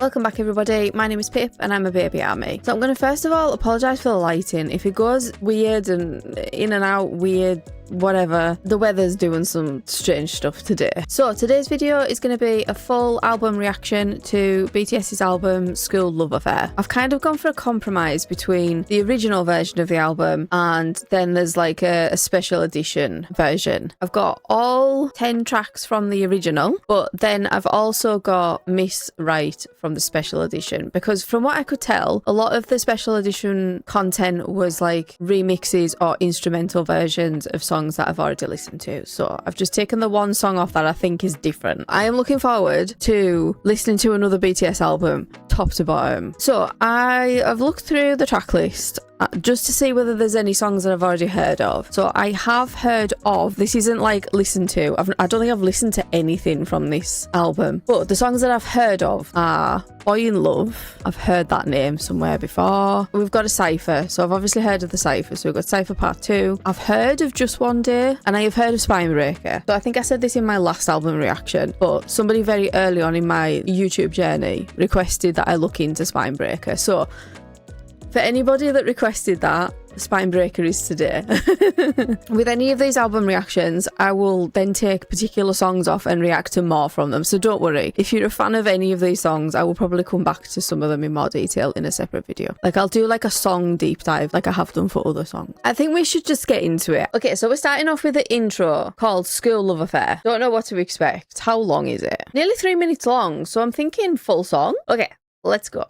Welcome back everybody, my name is Pip and I'm a baby army. So I'm going to first of all apologise for the lighting. If it goes weird and in and out weird, whatever, the weather's doing some strange stuff today. So today's video is going to be a full album reaction to BTS's album Skool Luv Affair. I've kind of gone for a compromise between the original version of the album and then there's like a special edition version. I've got all 10 tracks from the original, but then I've also got Miss Right from the special edition, because from what I could tell, a lot of the special edition content was like remixes or instrumental versions of songs that I've already listened to. So I've just taken the one song off that I think is different. I am looking forward to listening to another BTS album top to bottom. So I have looked through the track list just to see whether there's any songs that I've already heard of. So I have heard of, this isn't like listened to, I don't think I've listened to anything from this album, but the songs that I've heard of are In Luv. I've heard that name somewhere before. We've got a Cypher, so I've obviously heard of the Cypher, so we've got Cypher Part 2. I've heard of Just One Day, and I have heard of Spinebreaker. So I think I said this in my last album reaction, but somebody very early on in my YouTube journey requested that I look into Spinebreaker. So for anybody that requested that, Spinebreaker is today. With any of these album reactions, I will then take particular songs off and react to more from them. So don't worry. If you're a fan of any of these songs, I will probably come back to some of them in more detail in a separate video. Like I'll do like a song deep dive like I have done for other songs. I think we should just get into it. Okay, so we're starting off with the intro called Skool Luv Affair. Don't know what to expect. How long is it? Nearly 3 minutes long, so I'm thinking full song. Okay, let's go.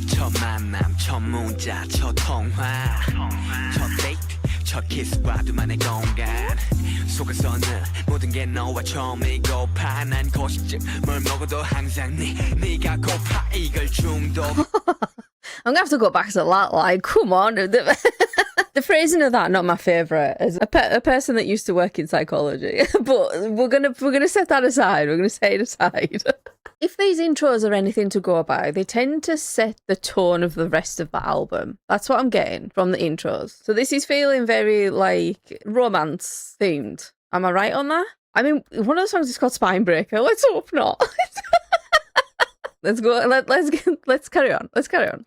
첫 만남, 첫 문자, 첫 통화, 첫 데이트, 첫 키스와 둘만의 공간 속에서는 모든 게 너와 처음이고파 난 고식증 뭘 먹어도 항상 네가 고파 이걸 중독. I'm gonna have to go back to that, like, come on. The phrasing of that, not my favourite, as a person that used to work in psychology. But we're gonna set that aside. We're gonna set it aside. If these intros are anything to go by, they tend to set the tone of the rest of the album. That's what I'm getting from the intros. So this is feeling very like romance themed. Am I right on that? I mean, one of the songs is called Spinebreaker. Let's hope not. Let's go. Let's carry on. Let's carry on.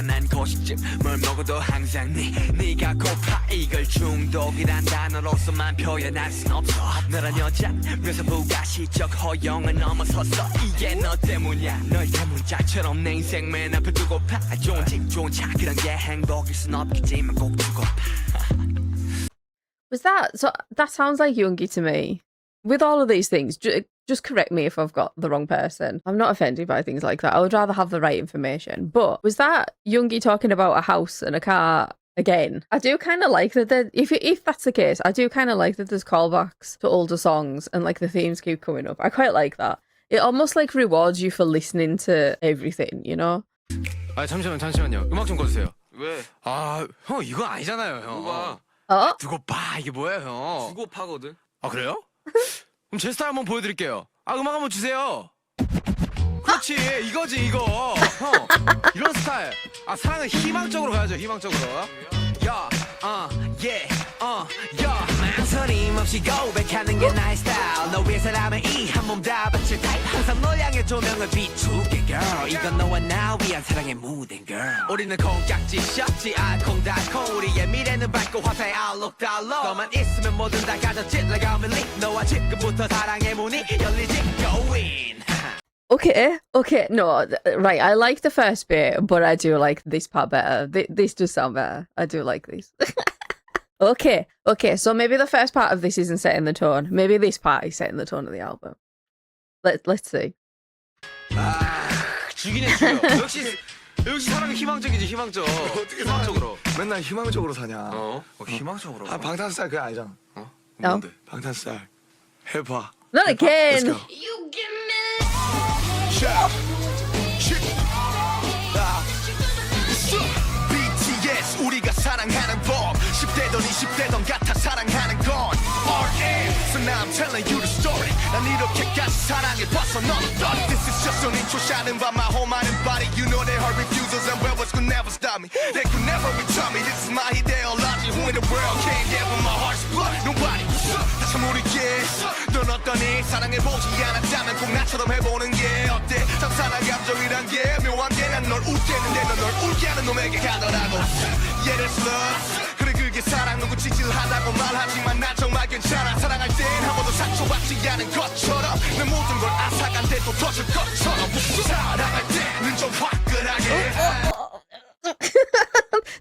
난 고식증 뭘 먹어도 항상 네가 고파 이걸 중독이란 단어로서만 표현할 순 없어 너란 여자 묘사부가 시적 허용을 넘어섰어 이게 너 때문이야 널 대문짝처럼 내 인생 맨 앞에 두고파 좋은 집 좋은 차 그런 게 행복일 순 없겠지만 꼭 두고파. Was that so? That sounds like Yoongi to me. With all of these things, just correct me if I've got the wrong person. I'm not offended by things like that. I would rather have the right information. But was that Yoongi talking about a house and a car again? I do kind of like that. If that's the case, I do kind of like that there's callbacks to older songs and like the themes keep coming up. I quite like that. It almost like rewards you for listening to everything, you know? 아 잠시만요. 음악 좀 꺼주세요. 왜? 아, 형 이거 아니잖아요, 형. 누가? 어? 두고 봐 이게 뭐예요, 형? 두고 파거든. 아 그래요? 그럼 제 스타일 한번 보여드릴게요. 아 음악 한번 주세요. 그렇지 이거지 이거. 형 이런 스타일. 아 사랑은 희망적으로 가야죠 희망적으로. 야, 야. 망설임 없이 고백하는 게 나의 스타일 너 위해서라면 이 한 몸 다 바칠 타입 항상 널 향해 조명을 비추게 girl 이건 너와 나 위한 사랑의 무대인 girl 우리는 콩깍지 셔츠 알콩달콩 우리의 미래는 밝고 화사의 알록달록 너만 있으면 뭐든 다 가졌지 like I'm in league 너와 지금부터 사랑의 문이 열리지 go in. Okay, no, right, I like the first bit, but I do like this part better. This does sound better. I do like this. Okay, so maybe the first part of this isn't setting the tone. Maybe this part is setting the tone of the album. Let's see. 죽이네 죽여. 역시 사랑은 희망적이지 희망적. 희망적으로. 맨날 희망적으로 사냐? 희망적으로. 아 방탄스타일 그거 알잖아. 뭔데? 방탄스타일. 해봐. Not again. Let's go. You give me BTS 우리가 사랑하는 법 10대던 20대던 같아 사랑하는 건 RM So now I'm telling you the story 난 이렇게까지 사랑해봤어 넌 This is just an intro shining by my whole mind and body You know they heard refusals and rebels could never stop me They could never return me This is my ideology Who in the world came there with my heart's blood Nobody 다시 모르게 넌 어떠니 사랑해보지 않았다면 꼭 나처럼 해보는 게 어때 상상한 감정이란 게 묘한 게 난 널 웃게 했는데 넌 널 울게 하는 놈에게 가더라고 Yeah that's love 그래 그게 사랑 누구 찌질하다고 말하지만 난 정말 괜찮아 사랑할 땐 한 번도 상처받지 않은 것처럼 내 모든 걸 앗아간 데도 터질 것처럼 사랑할 때는 좀 화끈하게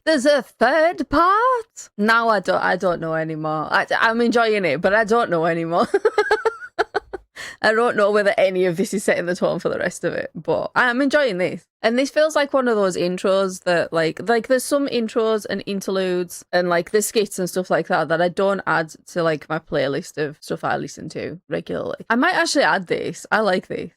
There's a third part? Now I don't know anymore. I'm enjoying it, but I don't know anymore. I don't know whether any of this is setting the tone for the rest of it, but I'm enjoying this. And this feels like one of those intros that like there's some intros and interludes and like the skits and stuff like that I don't add to like my playlist of stuff I listen to regularly. I might actually add this. I like this.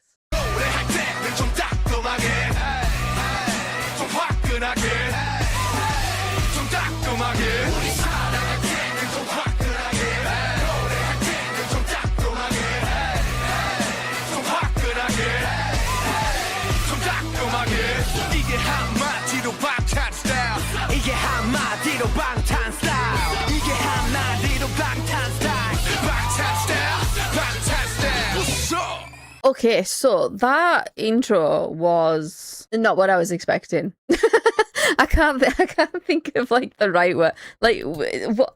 이게 한마디로 방탄 스타일 이게 한마디로 방탄 스타일 이게 한마디로 방탄 스타일 방탄 스타일 방탄 스타일 What's up? Okay, so that intro was not what I was expecting. I can't think of like the right word. Like what?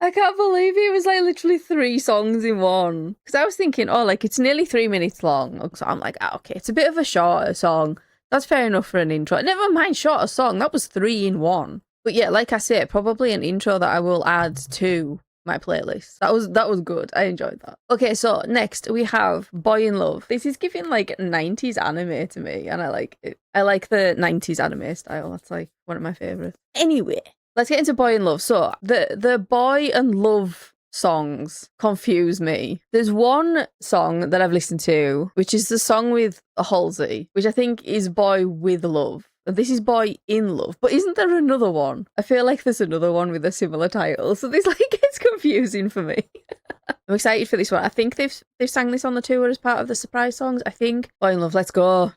I can't believe it was like literally 3 songs in one. Because I was thinking, oh, like it's nearly 3 minutes long. So I'm like, okay, it's a bit of a shorter song. That's fair enough for an intro. Never mind shorter song. That was 3 in 1. But yeah, like I said, probably an intro that I will add to my playlist. That was good. I enjoyed that. Okay, so next we have Boy in Luv. This is giving like 90s anime to me, and I like it. I like the 90s anime style. That's like one of my favorites. Anyway, let's get into Boy in Luv. So the Boy and Love songs confuse me. There's one song that I've listened to, which is the song with Halsey, which I think is Boy with Love. This is Boy in Love, but isn't there another one? I feel like there's another one with a similar title, so this like gets confusing for me. I'm excited for this one. I think they've sang this on the tour as part of the surprise songs. I think Boy in Love. Let's go.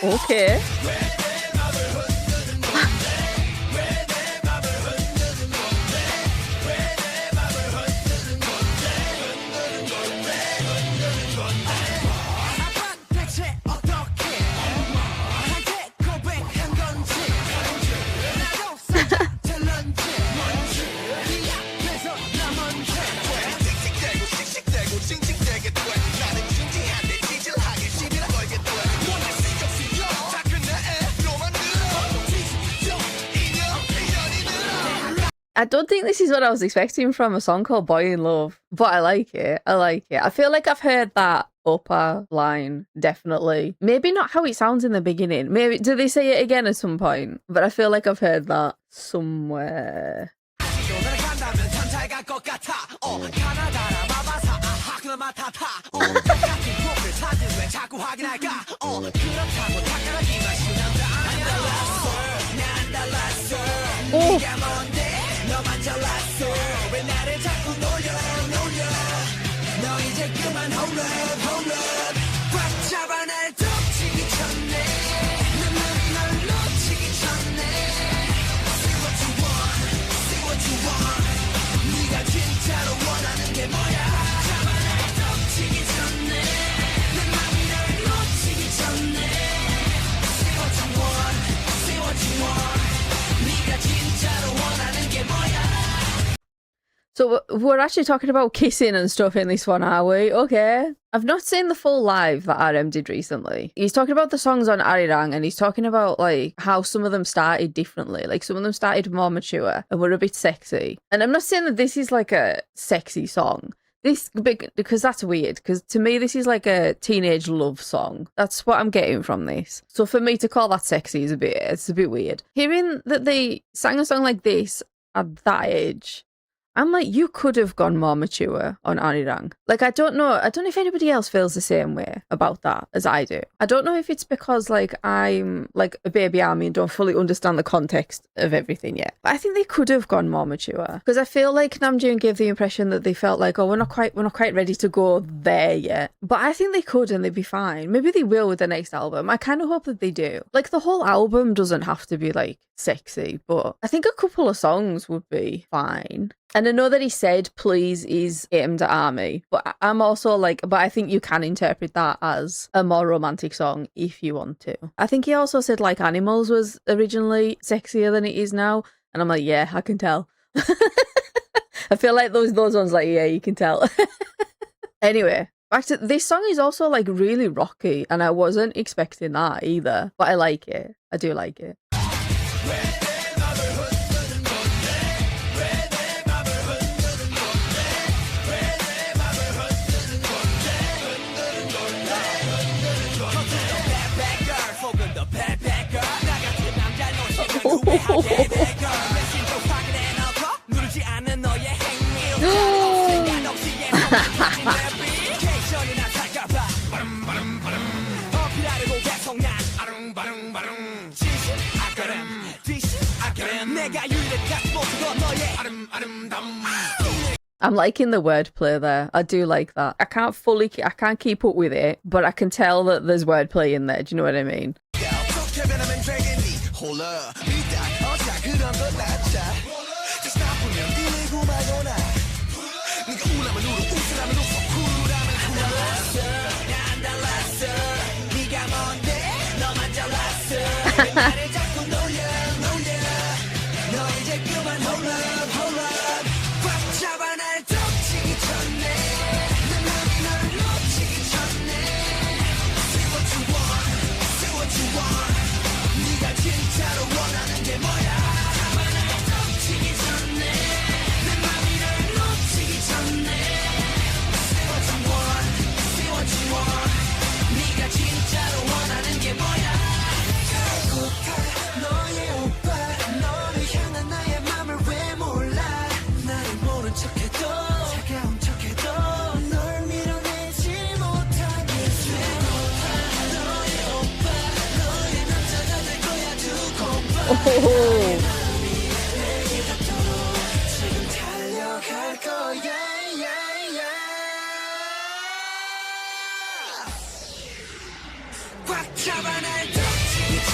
Okay. I don't think this is what I was expecting from a song called Boy in Love, but I like it. I like it. I feel like I've heard that upper line, definitely. Maybe not how it sounds in the beginning. Maybe, do they say it again at some point? But I feel like I've heard that somewhere. Oh. So we're actually talking about kissing and stuff in this one, are we? Okay. I've not seen the full live that RM did recently. He's talking about the songs on Arirang, and he's talking about like how some of them started differently. Like some of them started more mature and were a bit sexy. And I'm not saying that this is like a sexy song. Because that's weird. Because to me, this is like a teenage love song. That's what I'm getting from this. So for me to call that sexy is it's a bit weird. Hearing that they sang a song like this at that age, I'm like, you could have gone more mature on Arirang. Like, I don't know if anybody else feels the same way about that as I do. I don't know if it's because like I'm like a baby army and don't fully understand the context of everything yet. But I think they could have gone more mature because I feel like Namjoon gave the impression that they felt like, oh, we're not quite ready to go there yet. But I think they could and they'd be fine. Maybe they will with the next album. I kind of hope that they do. Like the whole album doesn't have to be like sexy, but I think a couple of songs would be fine. And I know that he said Please is aimed at Army, but I'm also like, but I think you can interpret that as a more romantic song if you want to. I think he also said like Animals was originally sexier than it is now. And I'm like, yeah, I can tell. I feel like those ones like, yeah, you can tell. Anyway, back to this song is also like really rocky and I wasn't expecting that either, but I like it. I do like it. I'm liking the wordplay there. I do like that. I can't keep up with it, but I can tell that there's wordplay in there. Do you know what I mean?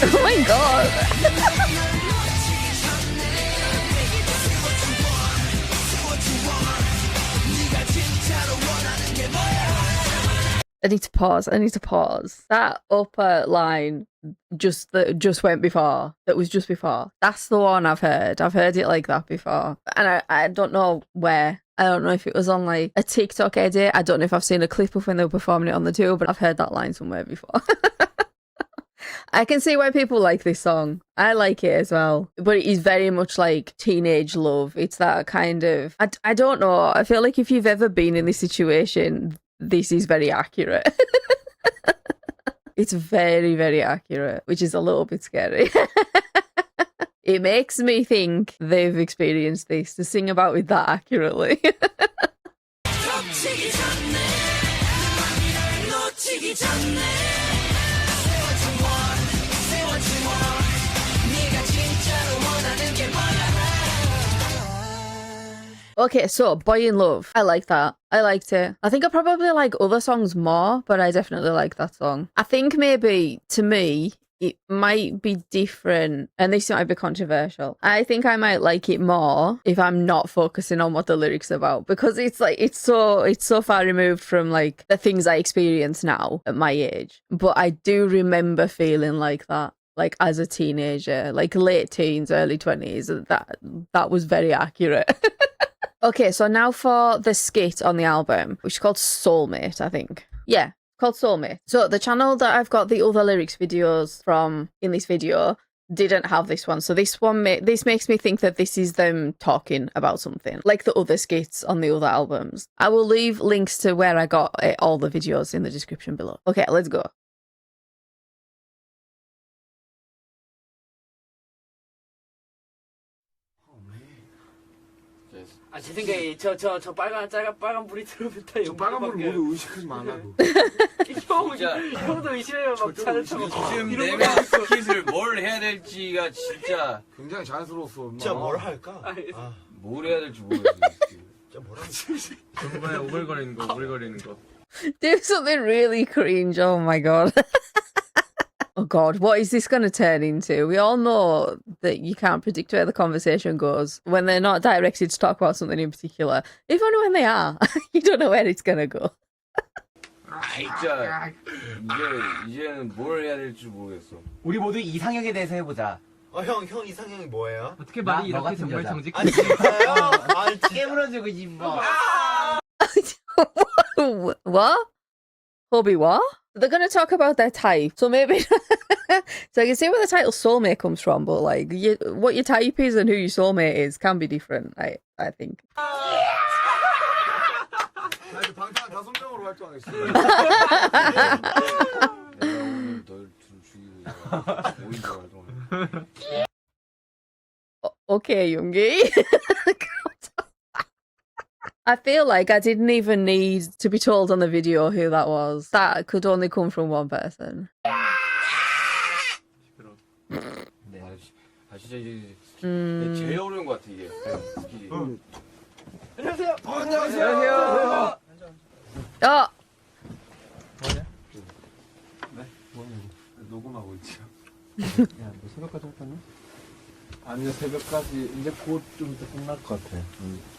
Oh my god. I need to pause. That upper line just went before. That was just before. That's the one I've heard. I've heard it like that before. And I don't know where. I don't know if it was on like a TikTok edit. I don't know if I've seen a clip of when they were performing it on the tour, but I've heard that line somewhere before. I can see why people like this song. I like it as well. But it is very much like teenage love. It's that kind of... I don't know. I feel like if you've ever been in this situation, this is very accurate. It's very, very accurate, which is a little bit scary. It makes me think they've experienced this to sing about it that accurately. Okay, so Boy in Love. I like that. I liked it. I think I probably like other songs more, but I definitely like that song. I think maybe, to me, it might be different, and this might be controversial. I think I might like it more if I'm not focusing on what the lyrics are about, because it's like it's so far removed from like the things I experience now at my age. But I do remember feeling like that, like as a teenager, like late teens, early 20s. That was very accurate. Okay, so now for the skit on the album, which is called Soulmate, I think. Yeah, called Soulmate. So the channel that I've got the other lyrics videos from in this video didn't have this one. So this makes me think that this is them talking about something, like the other skits on the other albums. I will leave links to where I got all the videos in the description below. Okay, let's go. Just 아, 제 생각에 저 빨간 불이 들어오면 다 저 빨간 불을 모두 의식하지 말라고. 형도 의심해요. 막 차를 타고. 지금 내가 스킷을 뭘 해야 될지가 진짜 굉장히 자연스러웠어. 엄마. 진짜 뭘 할까? 뭘 해야 될지 모르겠어. 진짜 뭘 할까? 정말 오글거리는 거 오글거리는 거. Do something really cringe. Oh my god. Oh god, what is this going to turn into? We all know that you can't predict where the conversation goes when they're not directed to talk about something in particular. If only when they are, you don't know where it's going to go. 진짜 이제는 뭘 해야 될지 모르겠어. 우리 모두 이상형에 대해서 해보자. 형 이상형이 뭐예요? 어떻게 말이 이렇게 정말 아니 정직해? 진짜요? 아 깨물어주고 싶어. What? Hobby what? They're going to talk about their type, so maybe... So I can see where the title Soulmate comes from, but like, what your type is and who your soulmate is can be different, I think. 나 이제 방탄 5명으로 활동하겠어. 내가 오늘 널 죽이고 5인 활동을. Okay, Youngie. I feel like I didn't even need to be told on the video who that was. That could only come from one person. 네, 진짜 이제 제일 어려운 것 같아 이게. 스킬이. 안녕하세요. 안녕하세요. Oh, 녹음하고 있지. 야, 너 새벽까지 할 거냐? 아니요, 새벽까지 이제 곧 좀 이따 끝날 것 같아.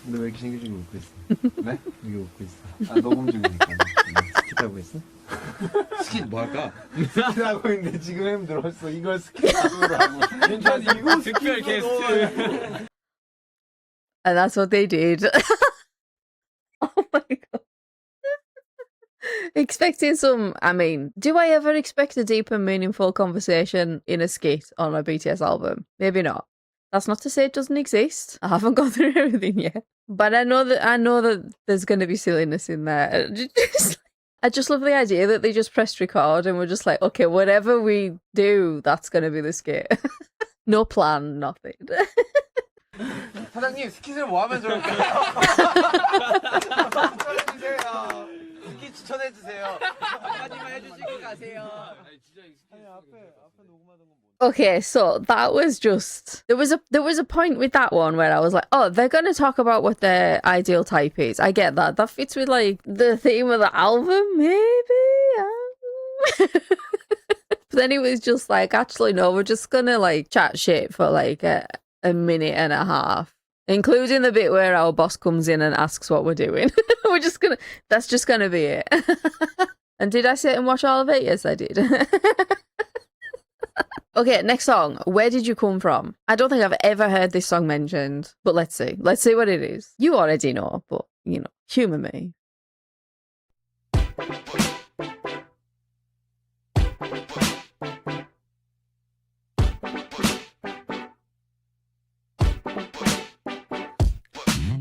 근데 왜 이렇게 신경질이 웃고 있어? 네? 이게 웃고 있어. 아, 녹음 중이니까. 스킷 하고 있어? 스킷 뭐 할까? 스킷 하고 있는데 지금 힘들었어. 이걸 스킷으로 하고. 괜찮아, 이거 특별 게스트. and that's what they did. Oh my god. Expecting some, I mean, do I ever expect a deep and meaningful conversation in a skit on a BTS album? Maybe not. That's not to say it doesn't exist. I haven't gone through everything yet. But I know that there's going to be silliness in there. I just love the idea that they just pressed record and we're just like, okay, whatever we do, that's going to be the skit. No plan, nothing. 사장님 스킷을 뭐 하면 좋을까요? 추천해주세요. 스킷 추천해주세요. 한마디만 해주시고 가세요. 아니 진짜 이 스킷 앞에 녹음하던 건 Okay, so that was just there was a point with that one where I was like, oh, they're gonna talk about what their ideal type is. I get that. That fits with like the theme of the album, maybe. But then it was just like, actually, no, we're just gonna like chat shit for like a minute and a half, including the bit where our boss comes in and asks what we're doing. That's just gonna be it. And did I sit and watch all of it? Yes, I did. Okay, next song. Where did you come from? I don't think I've ever heard this song mentioned, but let's see. Let's see what it is. You already know, but, you know, humour me.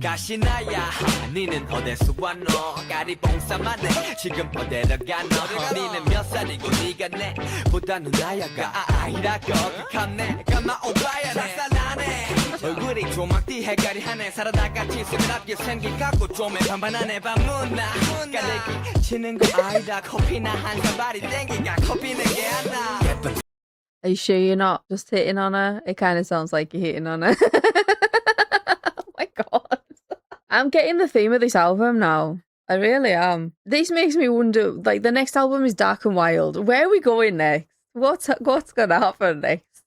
가시나야 니는 어디서 왔노 까리봉사만해 지금 어디로 가노 니는 몇 살이고 니가 내보다는 나야가 아이라고 극함네 까마 오바야 낯살나네 얼굴이 조막띠 해가리하네 살아다같이 스그럽게 생긴 갖고 좀에 반반하네 밤문나 깔래기 치는 거 아이다 커피나 한 사발이 땡기가 커피 내게 안나 Are you sure you're not just hitting on her? It kind of sounds like you're hitting on her. Oh my god. I'm getting the theme of this album now. I really am. This makes me wonder, like, the next album is Dark and Wild. Where are we going next? What's gonna happen next?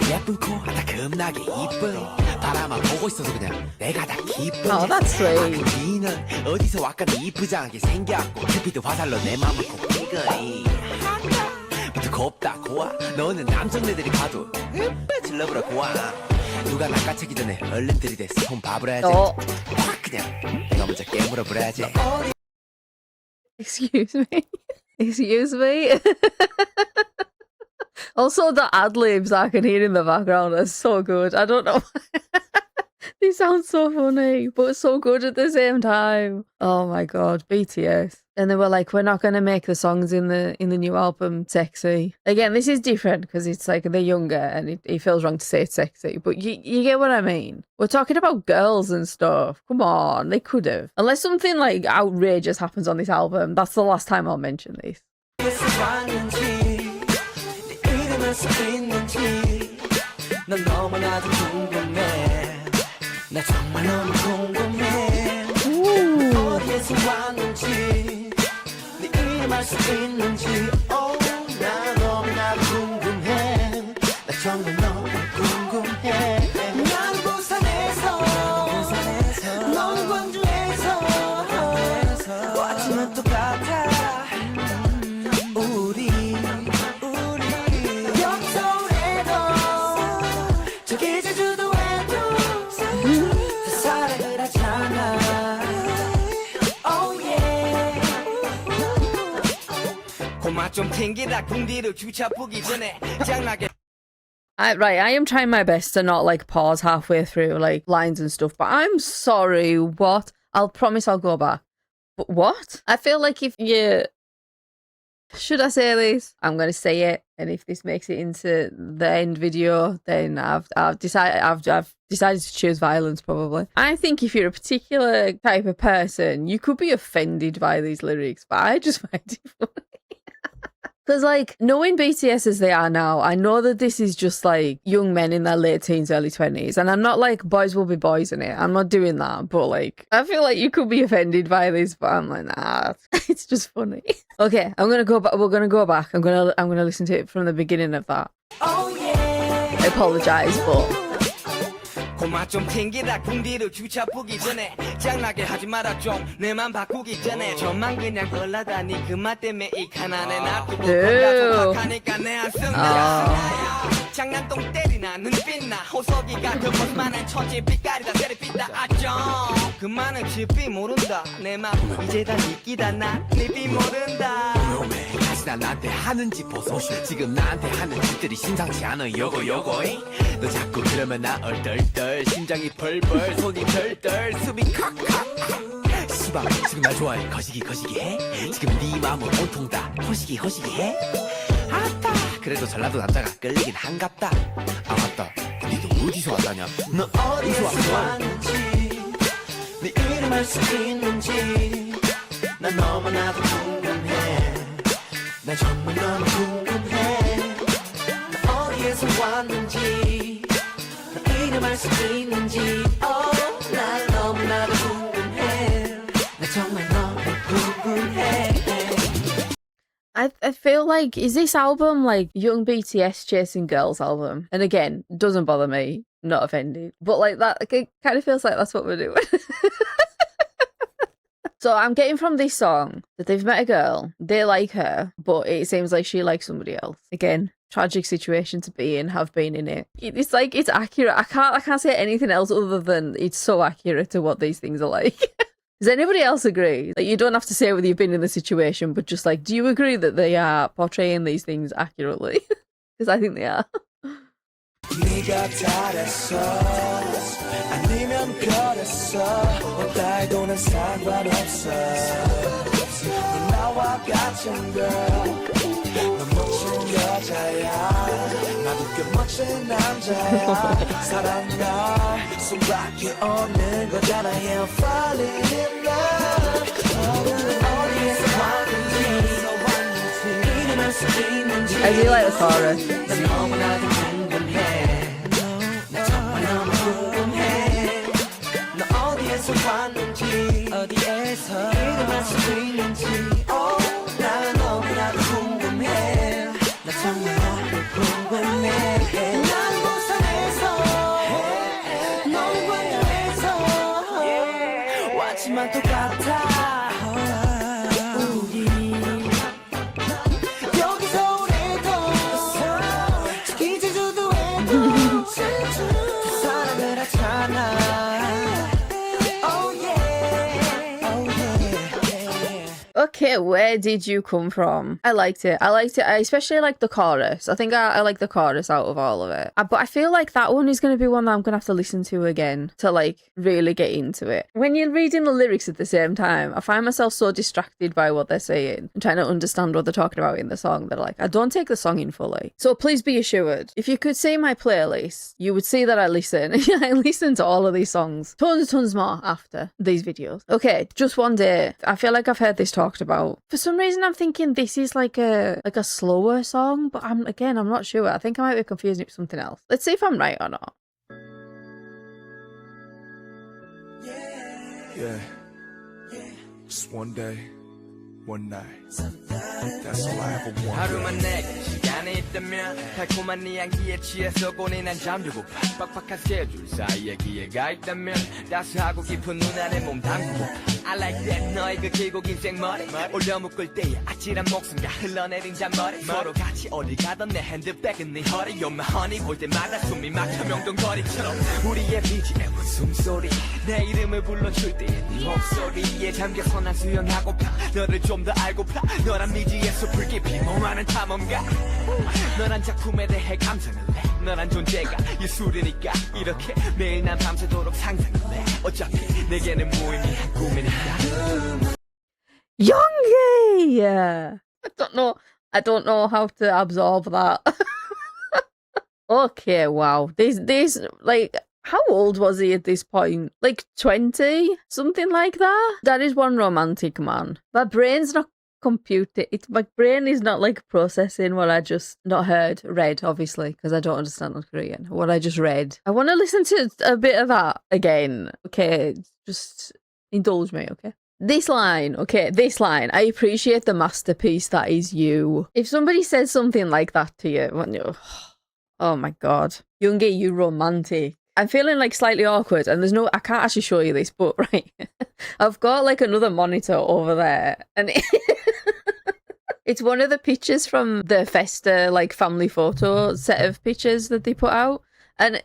예쁜 코 다 겁나게 이쁜 바라만 보고 있어서 그냥 내가 다 기쁜 Oh, that's sweet. 니는 어디서 왔건 이쁘장하게 생겼고 큐피드 화살로 내 맘을 꼭 찍으니 부터 곱다 고와 너는 남성네들이 봐도 질러보라 고와 누가 낚아채기 전에 얼른 들이대 손 봐버려야지 확 그냥 내가 먼저 깨물어 버려야지 Excuse me. Excuse me. Also, the ad libs I can hear in the background are so good. I don't know. They sound so funny, but so good at the same time. Oh my god, BTS. And they were like, we're not going to make the songs in the new album sexy. Again, this is different because it's like they're younger and it feels wrong to say it's sexy. But you get what I mean. We're talking about girls and stuff. Come on, they could have. Unless something like outrageous happens on this album, that's the last time I'll mention this. I am trying my best to not like pause halfway through like lines and stuff, but I'm sorry, what? I'll promise I'll go back. But what? I feel like if you... Should I say this? I'm going to say it, and if this makes it into the end video, then I've decided to choose violence probably. I think if you're a particular type of person, you could be offended by these lyrics, but I just find it funny. Because, like, knowing BTS as they are now, I know that this is just, like, young men in their late teens, early 20s. And I'm not like, boys will be boys in it. I'm not doing that. But, like, I feel like you could be offended by this, but I'm like, nah, it's just funny. Okay, I'm going to go back. We're going to go back. I'm going to listen to it from the beginning of that. Oh, yeah. I apologise, but... 고마 좀 튕기다 궁디를 주차 보기 전에 짱나게 하지 마라 좀 내맘 바꾸기 전에 저만 그냥 올라다니 그 맛 때문에 이 가난에 놔두고 건다 족박하니까 내 안쓴다 장난똥 때리나 눈빛나 호석이가 그 모습만한 천지 빛깔이다 세리 빛다 아정 그만은 집비 모른다 내 맘 이제 다 믿기다 난네비 모른다 다시나 나한테 하는 짓 보소 지금 나한테 하는 짓들이 심상치 않아 요거 너 자꾸 그러면 나 얼떨떨 심장이 벌벌 손이 덜덜 숨이 칵칵 씨발 지금 날 좋아해 거시기 해 지금 네 마음은 온통 다 허시기 해 아따 그래도 전라도 남자가 끌리긴 한갑다 아 맞다 근데 너 어디서 왔다냐 너 어디서 왔는지 네 이름 알 수 있는지 난 너무나도 궁금해 난 정말 너무 궁금해 너 어디에서 왔는지 너 이름 알 수 있는지 난 너무나도 궁금해 나 정말 너무 궁금해 I feel like, is this album like young BTS chasing girls album? And again, doesn't bother me, not offended. But like that, it kind of feels like that's what we're doing. So I'm getting from this song that they've met a girl, they like her, but it seems like she likes somebody else. Again, tragic situation to be in, have been in it. It's like, it's accurate. I can't say anything else other than it's so accurate to what these things are like. Does anybody else agree? Like, you don't have to say whether you've been in the situation, but just like, do you agree that they are portraying these things accurately? Because I think they are. 네가 잘했어 아니면 별했어 어디든 상관없어 너 나와 같은 girl 넌 멋진 여자야 나도 꽤 멋진 남자야 사랑 날 수밖에 없는 거잖아 Yeah, I'm falling in love 어디에서 왔는지 이름 알 수 있는지 I do like the chorus. 난 너무나도 궁금해 나 정말 너무 궁금해 너 어디에서 왔는지 어디에서 이름 알 수 있는지 난 너무나도 궁금해 나 정말 너무 궁금해 난 부산에서 넌 광주에서 왔지만 똑같아 Okay, where did you come from? I liked it. I especially like the chorus. I think I like the chorus out of all of it. But I feel like that one is going to be one that I'm going to have to listen to again to like really get into it. When you're reading the lyrics at the same time, I find myself so distracted by what they're saying and trying to understand what they're talking about in the song that like I don't take the song in fully. So please be assured, if you could see my playlist, you would see that I listen. I listen to all of these songs. Tons more after these videos. Okay, Just One Day. I feel like I've heard this talked about. For some reason I'm thinking this is like a slower song, but I'm not sure. I think I might be confusing it with something else. Let's see if I'm right or not. Yeah. Just one day, one night. That's all I ever wanted. 하루만 내게 시간이 있다면 달콤한 네 향기에 취해서 고뇌난 잠들고파 빡빡한 스케줄 사이에 기회가 있다면 따스하고 깊은 눈 안에 몸 담그고파 I like that 너의 그 길고 긴 생머리 올려 묶을 때의 아찔한 목숨과 흘러내린 잔머리 서로 같이 어디 가던 내 핸드백은 네 허리 You're my honey 볼 때마다 숨이 막혀 명동거리처럼 우리의 BGM 숨소리 내 이름을 불러줄 때의 네 목소리에 잠겨서 난 수영하고파 너를 좀 더 알고파 너란 미지에서 불깊이 몽하는 탐험가 너란 작품에 대해 감상을 해 너란 존재가 예술이니까 이렇게 매일 난 밤새도록 상상을 해 어차피 내게는 무의미한 꿈이니까 Youngie! I don't know how to absorb that. Okay, wow. This like how old was he at this point? Like 20? Something like that? That is one romantic man. My brain's not my brain is not like processing what I just read, obviously, because I don't understand Korean. What I just read. I want to listen to a bit of that again. Okay, just indulge me, okay? This line, I appreciate the masterpiece that is you. If somebody says something like that to you, oh my god. Youngie, you romantic. I'm feeling like slightly awkward and I can't actually show you this, but right, I've got like another monitor over there and it's one of the pictures from the Festa like family photo set of pictures that they put out. And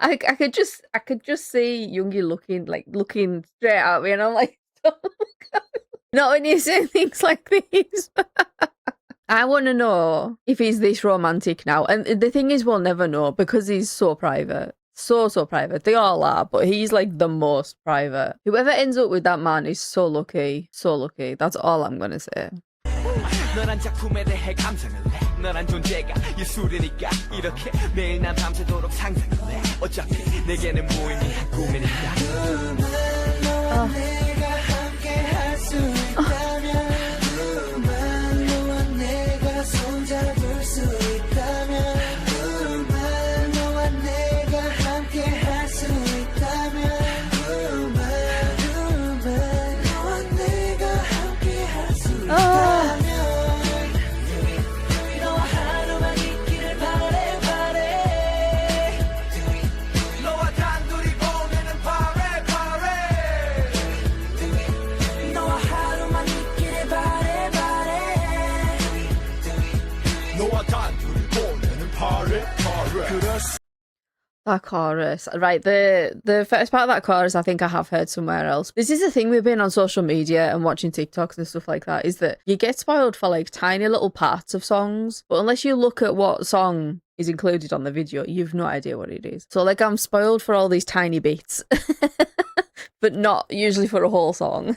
I could just see Youngie looking straight at me and I'm like, don't look at me. Not when you say things like these. I want to know if he's this romantic now. And the thing is, we'll never know because he's so private. So private. They all are, but he's like the most private. Whoever ends up with that man is so lucky. So lucky. That's all I'm going to say. 너란 작품에 대해 감상을 해 너란 존재가 예술이니까 이렇게 매일 난 밤새도록 상상을 해 어차피 내게는 무의미한 꿈이니까 내가 함께 할 수 있다면 내가 손잡을 수 있다면 너와 내가 함께 할 수 있다면 너와 내가 함께 할 수 있다면 너와 하루만 있기를 바래 너와 단둘이 보내는 바래 너와 하루만 있기를 바래 너와 단둘이 보내는 바래 That chorus. Right, the first part of that chorus I think I have heard somewhere else. This is the thing with being on social media and watching TikToks and stuff like that, is that you get spoiled for like tiny little parts of songs, but unless you look at what song is included on the video, you've no idea what it is. So like I'm spoiled for all these tiny bits, but not usually for a whole song.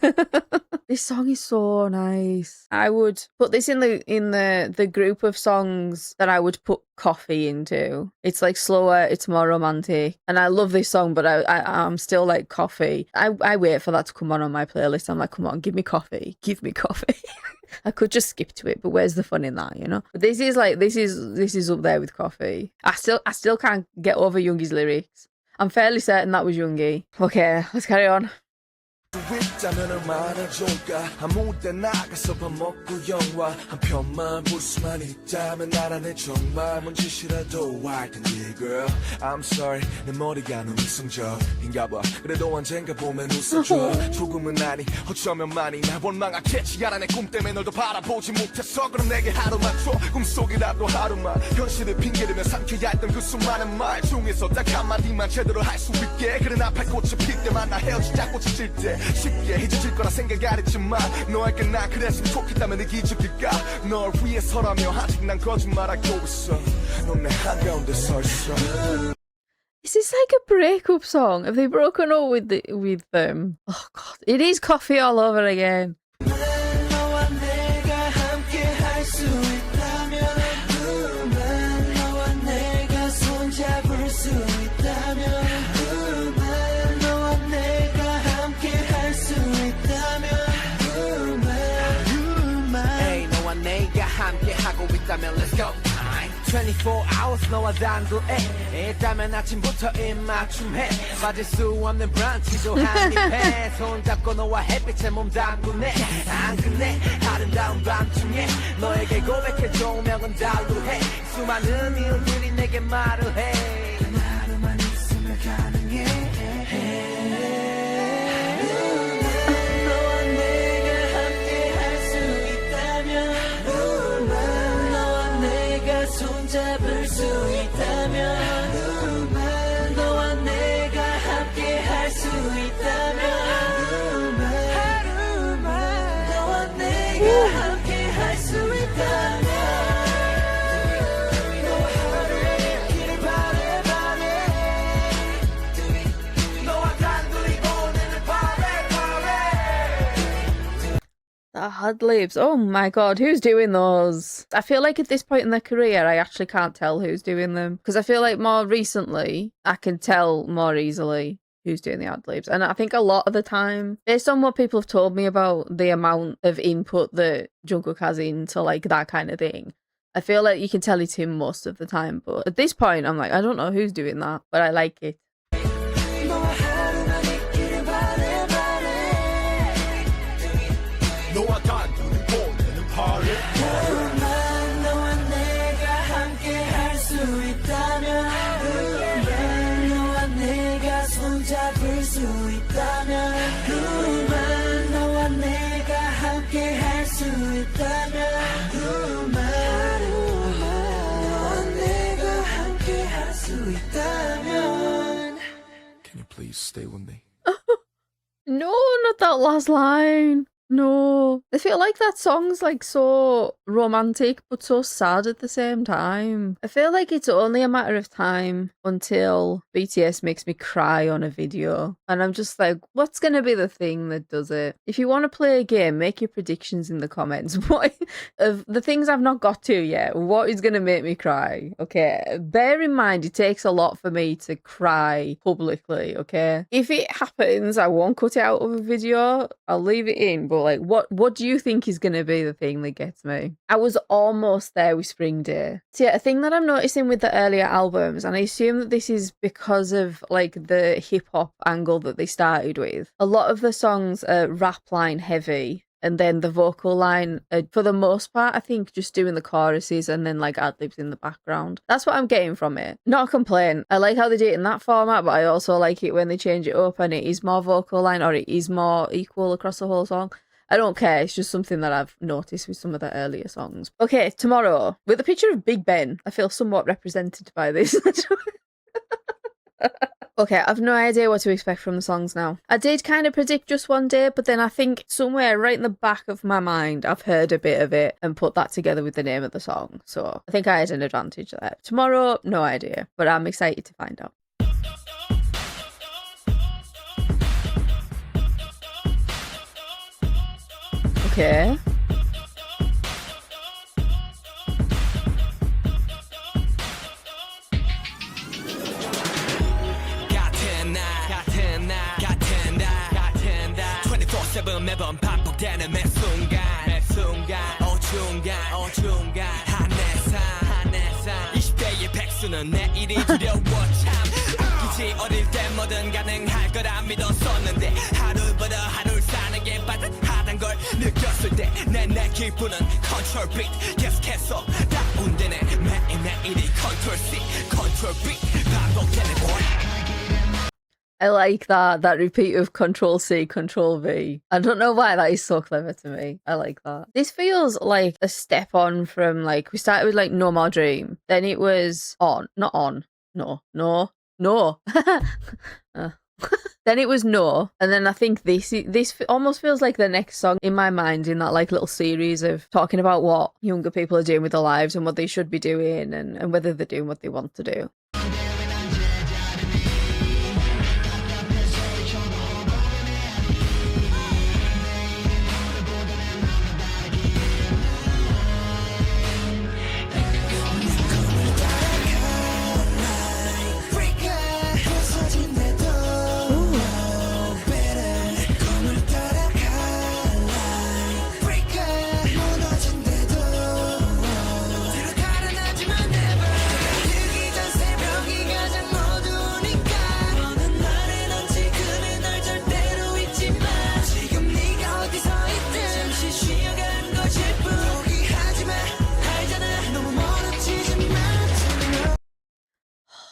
This song is so nice. I would put this in the group of songs that I would put coffee into. It's like slower, it's more romantic, and I love this song, but I'm still like coffee. I wait for that to come on my playlist. I'm like, come on, give me coffee. I could just skip to it, but where's the fun in that, you know? But this is up there with coffee. I still can't get over Youngie's lyrics. I'm fairly certain that was Youngie. Okay, let's carry on. 있다면 얼마나 좋을까 아무 때 나가서 밥 먹고 영화 한 편만 볼 수만 있다면 나란해 정말 뭔 짓이라도 할 텐데 girl I'm sorry 내 머리가 너무 이성적인가 봐 그래도 언젠가 보면 웃어줘 조금은 아니 어쩌면 많이 날 원망하겠지 알아 내 꿈 때문에 널 더 바라보지 못했어 그럼 내게 하루만 줘 꿈속이라도 하루만 현실을 핑계대며 삼켜야 했던 그 수많은 말 중에서 딱 한마디만 제대로 할 수 있게 그래 나팔 꽃이 필 때만 나 헤어지자 꽃이 질때 쉽게 잊어질 거라 생각 안 했지만 너에게 나 그랬으면 좋겠다면 내 기적일까 널 위해서라며 아직 난 거짓말하고 있어 넌 내 한가운데 서 있어. Is this like a breakup song? Have they broken up with them? Oh god, it is Coffee all over again. Let's go. 24 hours 너와 단둘에 있다면 아침부터 입맞춤해 빠질 수 없는 브런치도 한입해 손잡고 너와 햇빛에 몸 담그네 안 끝내 아름다운 밤중에 너에게 고백해 조명은 달루해 수많은 이유들이 내게 말을 해 하루만 있으면 가능해 너와 내가 함께 할 수 있다면 손잡을 수 있다면 너와 내가 함께 할 수 있다면 하루만 너와 내가 함께 할 수 있다면 너와 하루의 길을 바래 너와 단둘이 보내는 바래 The ad libs. Oh my god, who's doing those? I feel like at this point in their career, I actually can't tell who's doing them. Because I feel like more recently, I can tell more easily who's doing the ad libs. And I think a lot of the time, based on what people have told me about the amount of input that Jungkook has into like that kind of thing, I feel like you can tell it's him most of the time. But at this point, I'm like, I don't know who's doing that, but I like it. 너와 단둘이 보내는 party 너와 내가 함께 할 수 있다면 너와 내가 손잡을 수 있다면 너와 내가 함께 할 수 있다면 너와 내가 함께 할 수 있다면 Can you please stay with me? No, not that last line. No. I feel like that song's like so romantic but so sad at the same time. I feel like it's only a matter of time until BTS makes me cry on a video. And I'm just like, what's going to be the thing that does it? If you want to play a game, make your predictions in the comments. What of the things I've not got to yet, what is going to make me cry? Okay. Bear in mind, it takes a lot for me to cry publicly, okay? If it happens, I won't cut it out of a video. I'll leave it in, but like what do you think is going to be the thing that gets me? I was almost there with Spring Day. So yeah, a thing that I'm noticing with the earlier albums, and I assume that this is because of like the hip-hop angle that they started with, a lot of the songs are rap line heavy, and then the vocal line, for the most part, I think just doing the choruses and then like ad-libs in the background. That's what I'm getting from it. Not a complaint. I like how they do it in that format, but I also like it when they change it up and it is more vocal line or it is more equal across the whole song. I don't care, it's just something that I've noticed with some of the earlier songs. Okay, tomorrow, with a picture of Big Ben. I feel somewhat represented by this. Okay, I've no idea what to expect from the songs now. I did kind of predict just one day, but then I think somewhere right in the back of my mind, I've heard a bit of it and put that together with the name of the song. So I think I had an advantage there. Tomorrow, no idea, but I'm excited to find out. Okay. 매번 반복되는 매 순간 어중간 한내산 20대의 백수는 내일이 두려워 참 웃기지 어릴 때 뭐든 가능할 거라 믿었었는데 하루보다 하루를 사는 게 빠듯하단 걸 느꼈을 때 내 기분은 컨트롤 비트 계속해서 다운되네 매일매일이 컨트롤 C 컨트롤 B 반복되는 I like that repeat of Control C, Control V. I don't know why that is so clever to me. I like that. This feels like a step on from like, we started with like No More Dream. Then it was On. Not On. No. Then it was No, and then I think this almost feels like the next song in my mind in that like little series of talking about what younger people are doing with their lives and what they should be doing and whether they're doing what they want to do.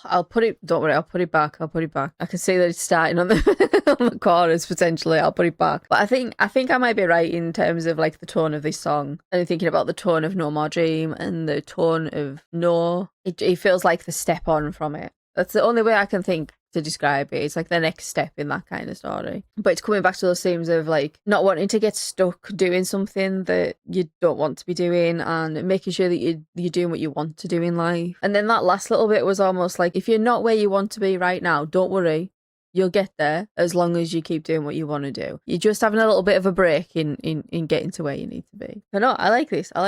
I'll put it, don't worry, I'll put it back. I can see that it's starting on the, on the chorus potentially. I'll put it back. But I think I might be right in terms of like the tone of this song. And thinking about the tone of No More Dream and the tone of No, it feels like the step on from it. That's the only way I can think to describe it. It's like the next step in that kind of story. But it's coming back to those themes of like not wanting to get stuck doing something that you don't want to be doing and making sure that you're doing what you want to do in life. And then that last little bit was almost like, if you're not where you want to be right now, don't worry. You'll get there as long as you keep doing what you want to do. You're just having a little bit of a break in getting to where you need to be. But no, I like this. I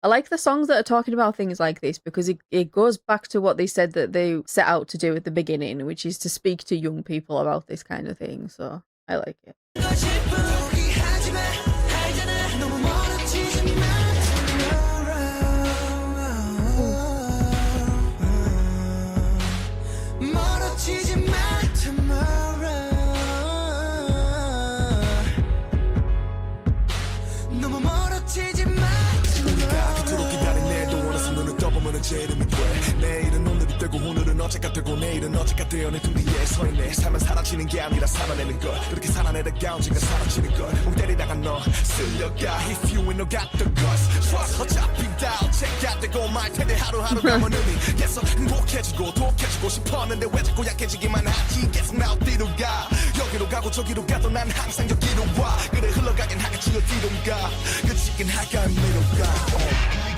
like the songs that are talking about things like this because it goes back to what they said that they set out to do at the beginning, which is to speak to young people about this kind of thing. So I like it. 이름이 돼 내일은 오늘이 되고 오늘은 어제가 되고 내일은 어제가 되어 내 등 뒤에 서 있네 삶은 사라지는 게 아니라 살아내는 것 그렇게 살아내다가 언젠가 사라지는 것 멍 때리다가 너 쓸려가 If you ain't no got the guts Trust 어차피 다 어제가 되고 말 텐데 하루하루가 먼 의미겠어 행복해지고 독해지고 싶었는데 왜 자꾸 약해지기만 하지 계속 나 어디로 가 여기로 가고 저기로 가도 난 항상 여기로 와 그래 흘러가긴 하겠지 어디로 가 그치긴 할까 미로 가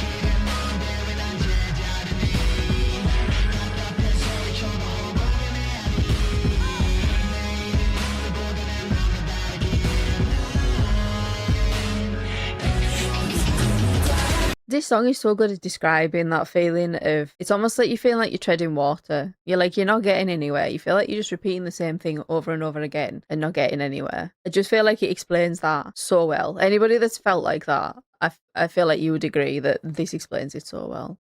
This song is so good at describing that feeling of, it's almost like you feel like you're treading water. You're like, you're not getting anywhere. You feel like you're just repeating the same thing over and over again and not getting anywhere. I just feel like it explains that so well. Anybody that's felt like that, I feel like you would agree that this explains it so well.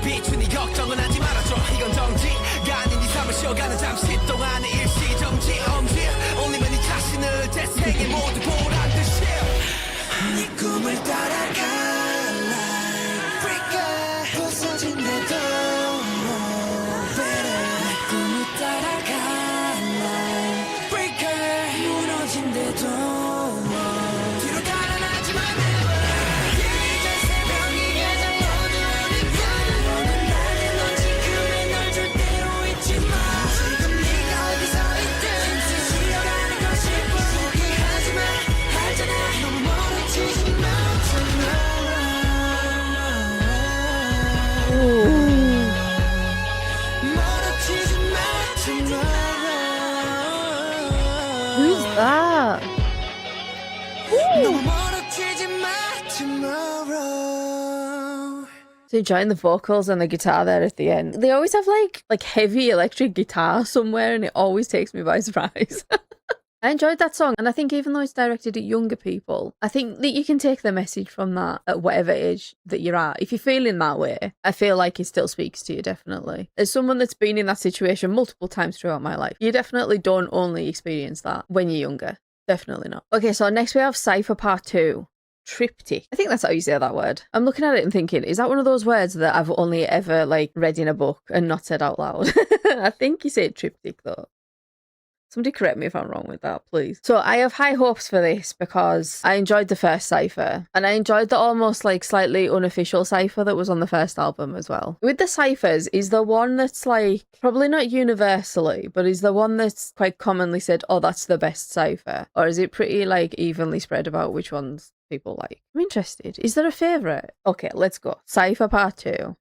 비추니 걱정은 하지 말아줘 이건 정지가 아닌 네 삶을 쉬어가는 잠시 동안의 일시정지 엄지 올리면 네 자신을 재생에 모두 보란 듯이 네 꿈을 따라가 like breaker 부서진대도 better 내 꿈을 따라가 like breaker 무너진대도 Who's that? So enjoying the vocals and the guitar there at the end. They always have like heavy electric guitar somewhere, and it always takes me by surprise. I enjoyed that song, and I think even though it's directed at younger people, I think that you can take the message from that at whatever age that you're at. If you're feeling that way, I feel like it still speaks to you, definitely. As someone that's been in that situation multiple times throughout my life, you definitely don't only experience that when you're younger. Definitely not. Okay, so next we have Cypher Part 2. Tryptych. I think that's how you say that word. I'm looking at it and thinking, is that one of those words that I've only ever like read in a book and not said out loud? I think you say triptych though. Somebody correct me if I'm wrong with that, please. So I have high hopes for this because I enjoyed the first Cypher, and I enjoyed the almost like slightly unofficial Cypher that was on the first album as well. With the Cyphers, is the one that's like, probably not universally, but is the one that's quite commonly said, oh, that's the best Cypher? Or is it pretty like evenly spread about which ones people like? I'm interested. Is there a favourite? Okay, let's go. Cypher Part 2.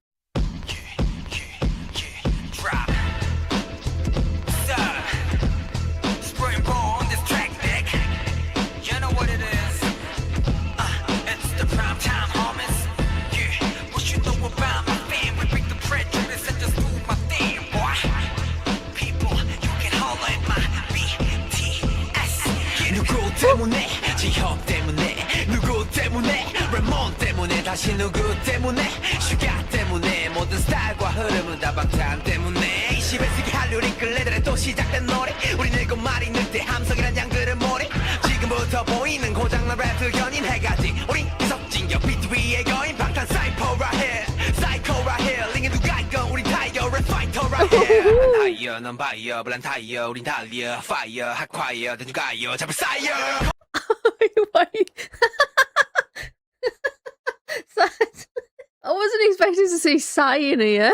때문에 지역 때문에 누구 때문에 레몬 때문에 다시 누구 때문에 슈가 때문에 모든 스타일과 흐름은 다 방탄 때문에 20에 한류리 끌레들의 또 시작된 노래 우리 늙고 말이 늑대 함성이란 양들의 머리 지금부터 보이는 고장난 랩들 연인해가지 우린 계속 진격 비트 위에 거인 방탄 사이퍼라 해 사이코라 해 링에 누가 있건 우린 타이어 랩 파이터라 해 타이어 넌 바이어 블란 타이어 우린 달려 파이어 핫콰이어 대중 가요 잡을 사이어 I wasn't expecting to see Psy in here.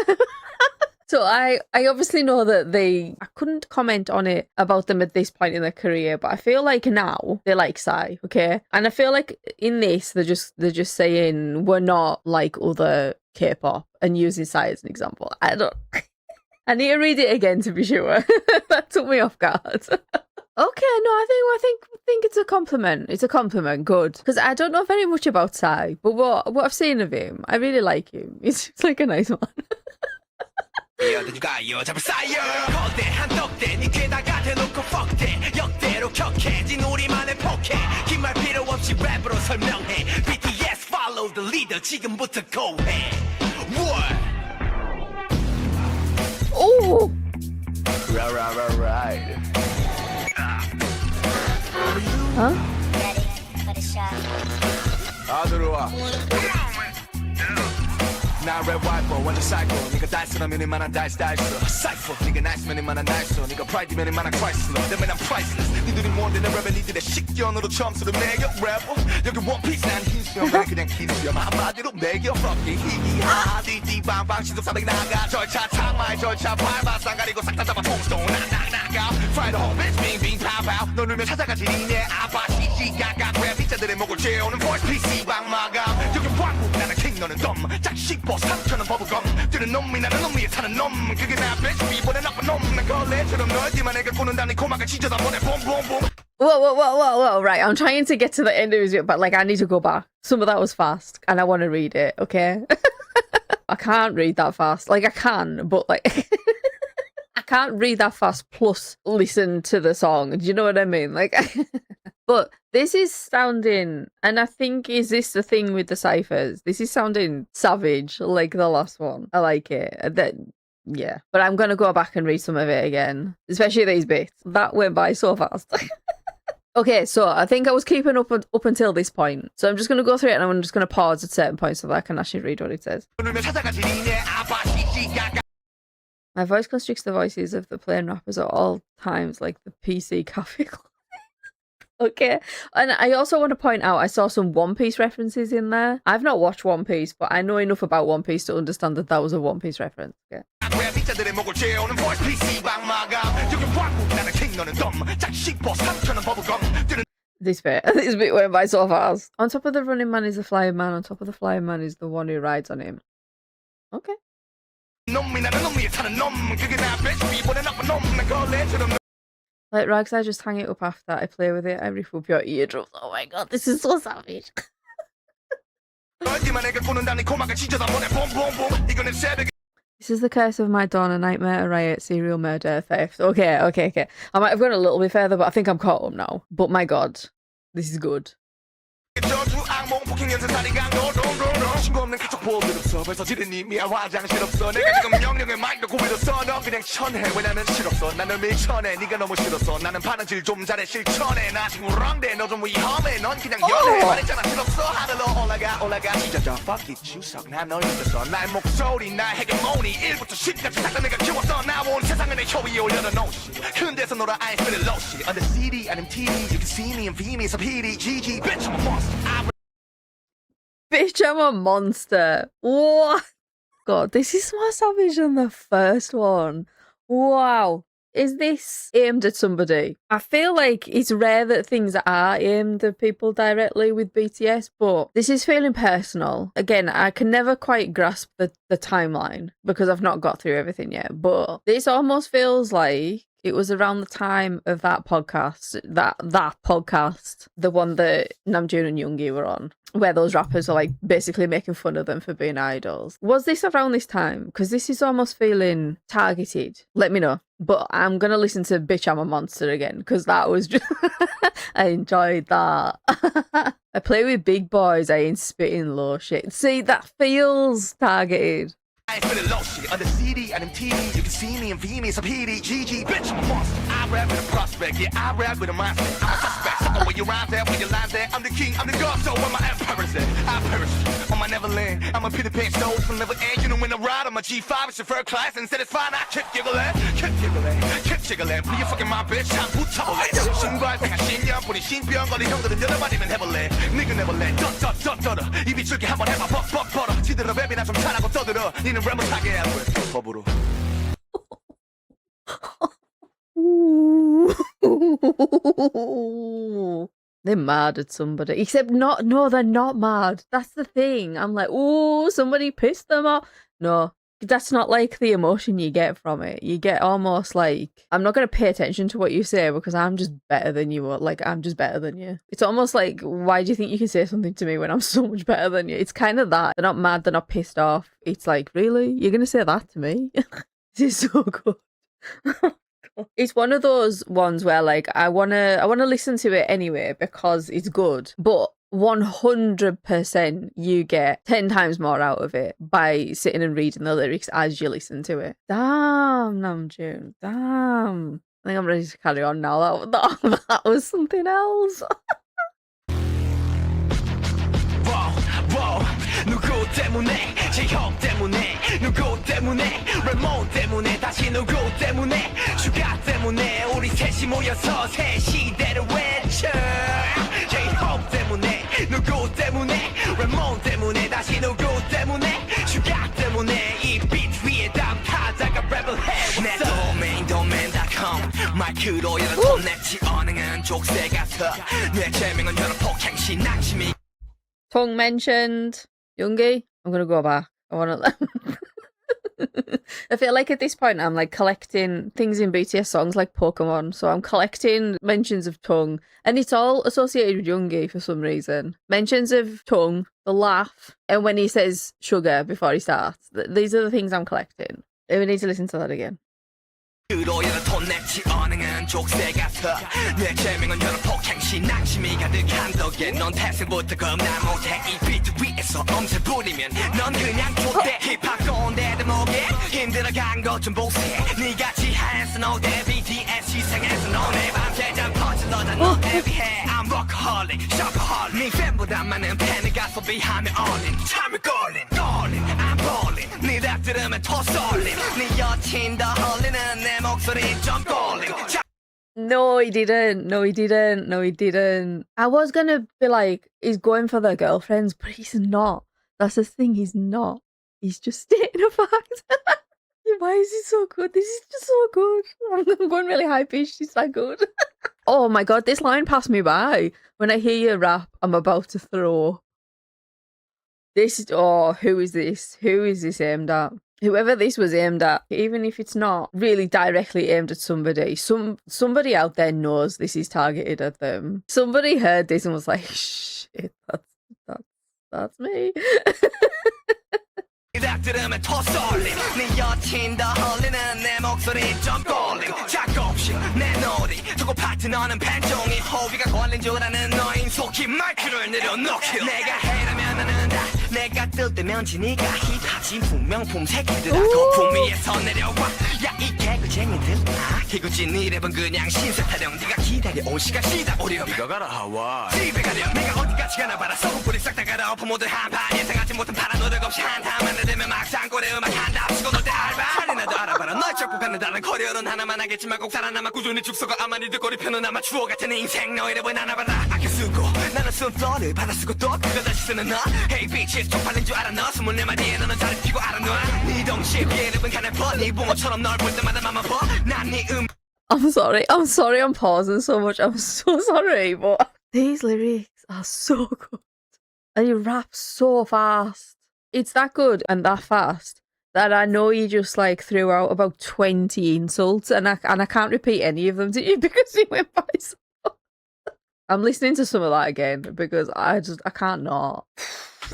So I obviously know that I couldn't comment on it about them at this point in their career, but I feel like now they like Psy, okay? And I feel like in this they're just saying we're not like other K-pop and using Psy as an example. I need to read it again to be sure. That took me off guard. Okay, no, I think it's a compliment. It's a compliment, good. Because I don't know very much about Psy, but what I've seen of him, I really like him. He's like a nice one. BTS follow the leader 지금부터 고해. Oh! Right. Huh? 다 들어와. 나 랩 와이퍼 완전 사이코 네가 달스라면 이만한 달스 사이퍼 네가 나이스면 이만한 나이스 네가 프라이드면 이만한 크라이슬러 내면 I'm priceless 니들이 뭔데 내 랩에 니들의 식견으로 점수를 매겨 래퍼 여기 원피스 난 흰수염 난 그냥 흰수염 한마디로 매겨 Fuck it 히히하하 디디방방 신속사백 나가 절차 참아의 절차 밟아 쌍가리고 싹 다 잡아 통스톤 낙낙낙아 Fry the whole bitch 빙빙 파파우 너 누면 찾아가지 니네 아빠 시시각각 랩 이자들의 목을 재우는 voice PC방 마감 여기 왕국 나는 king 너는 덤 짝씩 상처는 버블검 뛰는 놈이 나는 놈 위에 타는 놈 그게 나 bitch 위보다 나쁜 놈난 걸레처럼 널지만 내가 꾸는다 네 코막을 찢어다 보내 봄봄봄. Whoa, right, I'm trying to get to the end of his video, but like I need to go back. Some of that was fast and I want to read it, okay? I can't read that fast. Like I can, but like I can't read that fast plus listen to the song. Do you know what I mean? Like but this is sounding, and I think, is this the thing with the Cyphers? This is sounding savage, like the last one. I like it. Yeah. But I'm going to go back and read some of it again, especially these bits. That went by so fast. Okay, so I think I was keeping up until this point. So I'm just going to go through it and I'm just going to pause at certain points so that I can actually read what it says. My voice constricts the voices of the playing rappers at all times, like the PC Cafe Club. Okay, and I also want to point out I saw some One Piece references in there. I've not watched One Piece, but I know enough about One Piece to understand that that was a One Piece reference. Okay. This bit went by so fast. On top of the running man is the flying man. On top of the flying man is the one who rides on him. Okay. Like rags, I just hang it up after I play with it. I rip up your eardrums. Oh my god, this is so savage. This is the curse of my dawn, a nightmare, a riot, serial murder, theft. Okay. I might have gone a little bit further, but I think I'm caught up now. But my god, this is good. 신고 없는 카톡 보험들 없어 벌써 지르님이야 화장실 없어 내가 지금 명령의 마이크 고비로써 넌 그냥 천해 왜냐면 싫었어 나는 밀천해 네가 너무 싫었어 나는 바느질 좀 잘해 실천해 나 지금 렁대 너 좀 위험해 넌 그냥 연애 말했잖아 싫었어 하늘로 올라가 찢어져 fuck it 추석 난 널 믿었어 나의 목소리 나의 헤게모니 1부터 10까지 다 내가 키웠어 나온 세상을 내 혀 위에 올려놓은 옷이 흔대서 놀아 I spit it low shit on the CD 아님 TV you can see me and view me so PD GG bitch I'm a monster Bitch, I'm a monster. What? God, this is more savage than the first one. Wow. Is this aimed at somebody? I feel like it's rare that things are aimed at people directly with BTS, but this is feeling personal. Again, I can never quite grasp the timeline because I've not got through everything yet, but this almost feels like it was around the time of that podcast, that podcast, the one that Namjoon and Yoongi were on, where those rappers are like basically making fun of them for being idols. Was this around this time? Because this is almost feeling targeted. Let me know. But I'm going to listen to Bitch I'm a Monster again because that was just... I enjoyed that. I play with big boys, I ain't spitting low shit. See, that feels targeted. I spit it low shit on the CD and TV. You can see me and view me so PD GG bitch I'm a monster. I rap with a prospect, yeah I rap with a mindset. I'm a suspect, sucker where you rhyme there, where you lie there. I'm the king, I'm the god, so when my emperor's there, I perish on my Neverland. I'm a Peter Pan stone from never end. You know when I ride on my G5, it's your first class and said it's fine. I keep giggling. Be a fucking my bitch, I'm 붙여볼래. 신발 생활 10년 뿐인 신병거리 형들은 여러 마디면 해볼래. Nigga never let 떠 입이 줄게 한번 해봐 벅벅 벌어. 지들어 랩이나 좀 잘하고 떠들어. 니는 랩을 하게 해야 돼 법으로. They're mad at somebody. Except no, they're not mad. That's the thing. I'm like, oh, somebody pissed them off. No, that's not like the emotion you get from it. You get almost like, I'm not going to pay attention to what you say because I'm just better than you. Like, I'm just better than you. It's almost like, why do you think you can say something to me when I'm so much better than you? It's kind of that. They're not mad. They're not pissed off. It's like, really? You're going to say that to me? This is so good. It's one of those ones where like I wanna listen to it anyway because it's good, but 100% you get 10 times more out of it by sitting and reading the lyrics as you listen to it. Damn, Namjoon, damn. I think I'm ready to carry on now. That was something else. 누구 때문에 제형 때문에 누구 때문에 랩몬 때문에 다시 누구 때문에 슈가 때문에 우리 셋이 모여서 새 시대를 외쳐 제형 때문에 누구 때문에 랩몬 때문에 다시 누구 때문에 슈가 때문에 이 비트 위에 담타다가 랩을 해 내 domain.com 마이크로 열어도 냈지 언행은 족쇄 같아 내 제명은 여러 폭행시 낙심이 Tongue mentioned. Yoongi, I'm gonna go back. I wanna. I feel like at this point I'm like collecting things in BTS songs like Pokemon. So I'm collecting mentions of Tongue, and it's all associated with Yoongi for some reason. Mentions of Tongue, the laugh, and when he says sugar before he starts. These are the things I'm collecting. We need to listen to that again. 그로야는 돈 냈지 언행은 족쇄 같아 내 제명은 여러 폭행시 낙심이 가득한 덕에 넌 태생부터 겁나 못해 이 비트 위에서 엄살 부리면 넌 그냥 족대 힙합 꼰대 대목에 힘들어간 것 좀 보세 니같이 한스 너대 BTS 시상에서 너네 밤새자 퍼질러다 너에 비해 I'm workaholic, shopaholic 네 팬보다 많은 팬을 가소비하며 얼린 참을 걸린 I'm ballin 네 랩 들으면 더 쏠림 네 여친 더 헐리는 내 목소리 좀 꼴린 No, he didn't. No, he didn't. No, he didn't. I was gonna be like, he's going for their girlfriends, but he's not. That's the thing, he's not. He's just stating a fact. Why is he so good? This is just so good. I'm going really high pitched. He's so good. Oh my god, this line passed me by. When I hear you rap, I'm about to throw. This, oh, who is this? Who is this aimed at? Whoever this was aimed at, even if it's not really directly aimed at somebody, somebody out there knows this is targeted at them. Somebody heard this and was like, shit, that's That's me. 딱 들으면 더 쏠림 네 여친 더 홀리는 내 목소리 좀 꼴림 작업실 내 놀이 두고 파트너는 팬종이 호비가 걸린 줄 아는 너인 속히 마이크를 내려놓기 내가 해라면 나는 다 내가 뜰 때면 지니까 힙하지 분명품 새끼들아 거품 위에서 내려와 야 이 개구쟁이들 개구진 이 랩은 그냥 신세 타령 네가 기다려온 시간이다 오려 이거 가라 하와이 집에 가려 내가 어디까지 가나 봐라 소금뿌리 싹 다 갈아엎어 모두 한판 예상하지 못한 파란 노력 없이 한타만 내대면 막상 꼴에 음악 한다 치고 놀 때 알바 할리나도 알아봐라 널 잡고 가는 다른 커리어는 하나만 하겠지만 꼭 살아남아 꾸준히 죽서가 아마 니들 꼬리표는 아마 추억 같은 인생 너의 랩은 하나봐라 아껴 쓰고 나는 쓴 플러를 받아 쓰고 또 그거 다시 쓰는 너 Hey bitches 쪽팔린 줄 알아 너 24마디에 너는 잘 피고 알아 놔네 동시에 비의 랩은 가는 뻔네 부모처럼 널 볼 때마다 맘만 퍼난네 I'm sorry. I'm sorry I'm pausing so much. I'm so sorry, but these lyrics are so good. And he raps so fast. It's that good and that fast that I know he just like threw out about 20 insults and I can't repeat any of them to you because he went by so fast. I'm listening to some of that again because I can't not.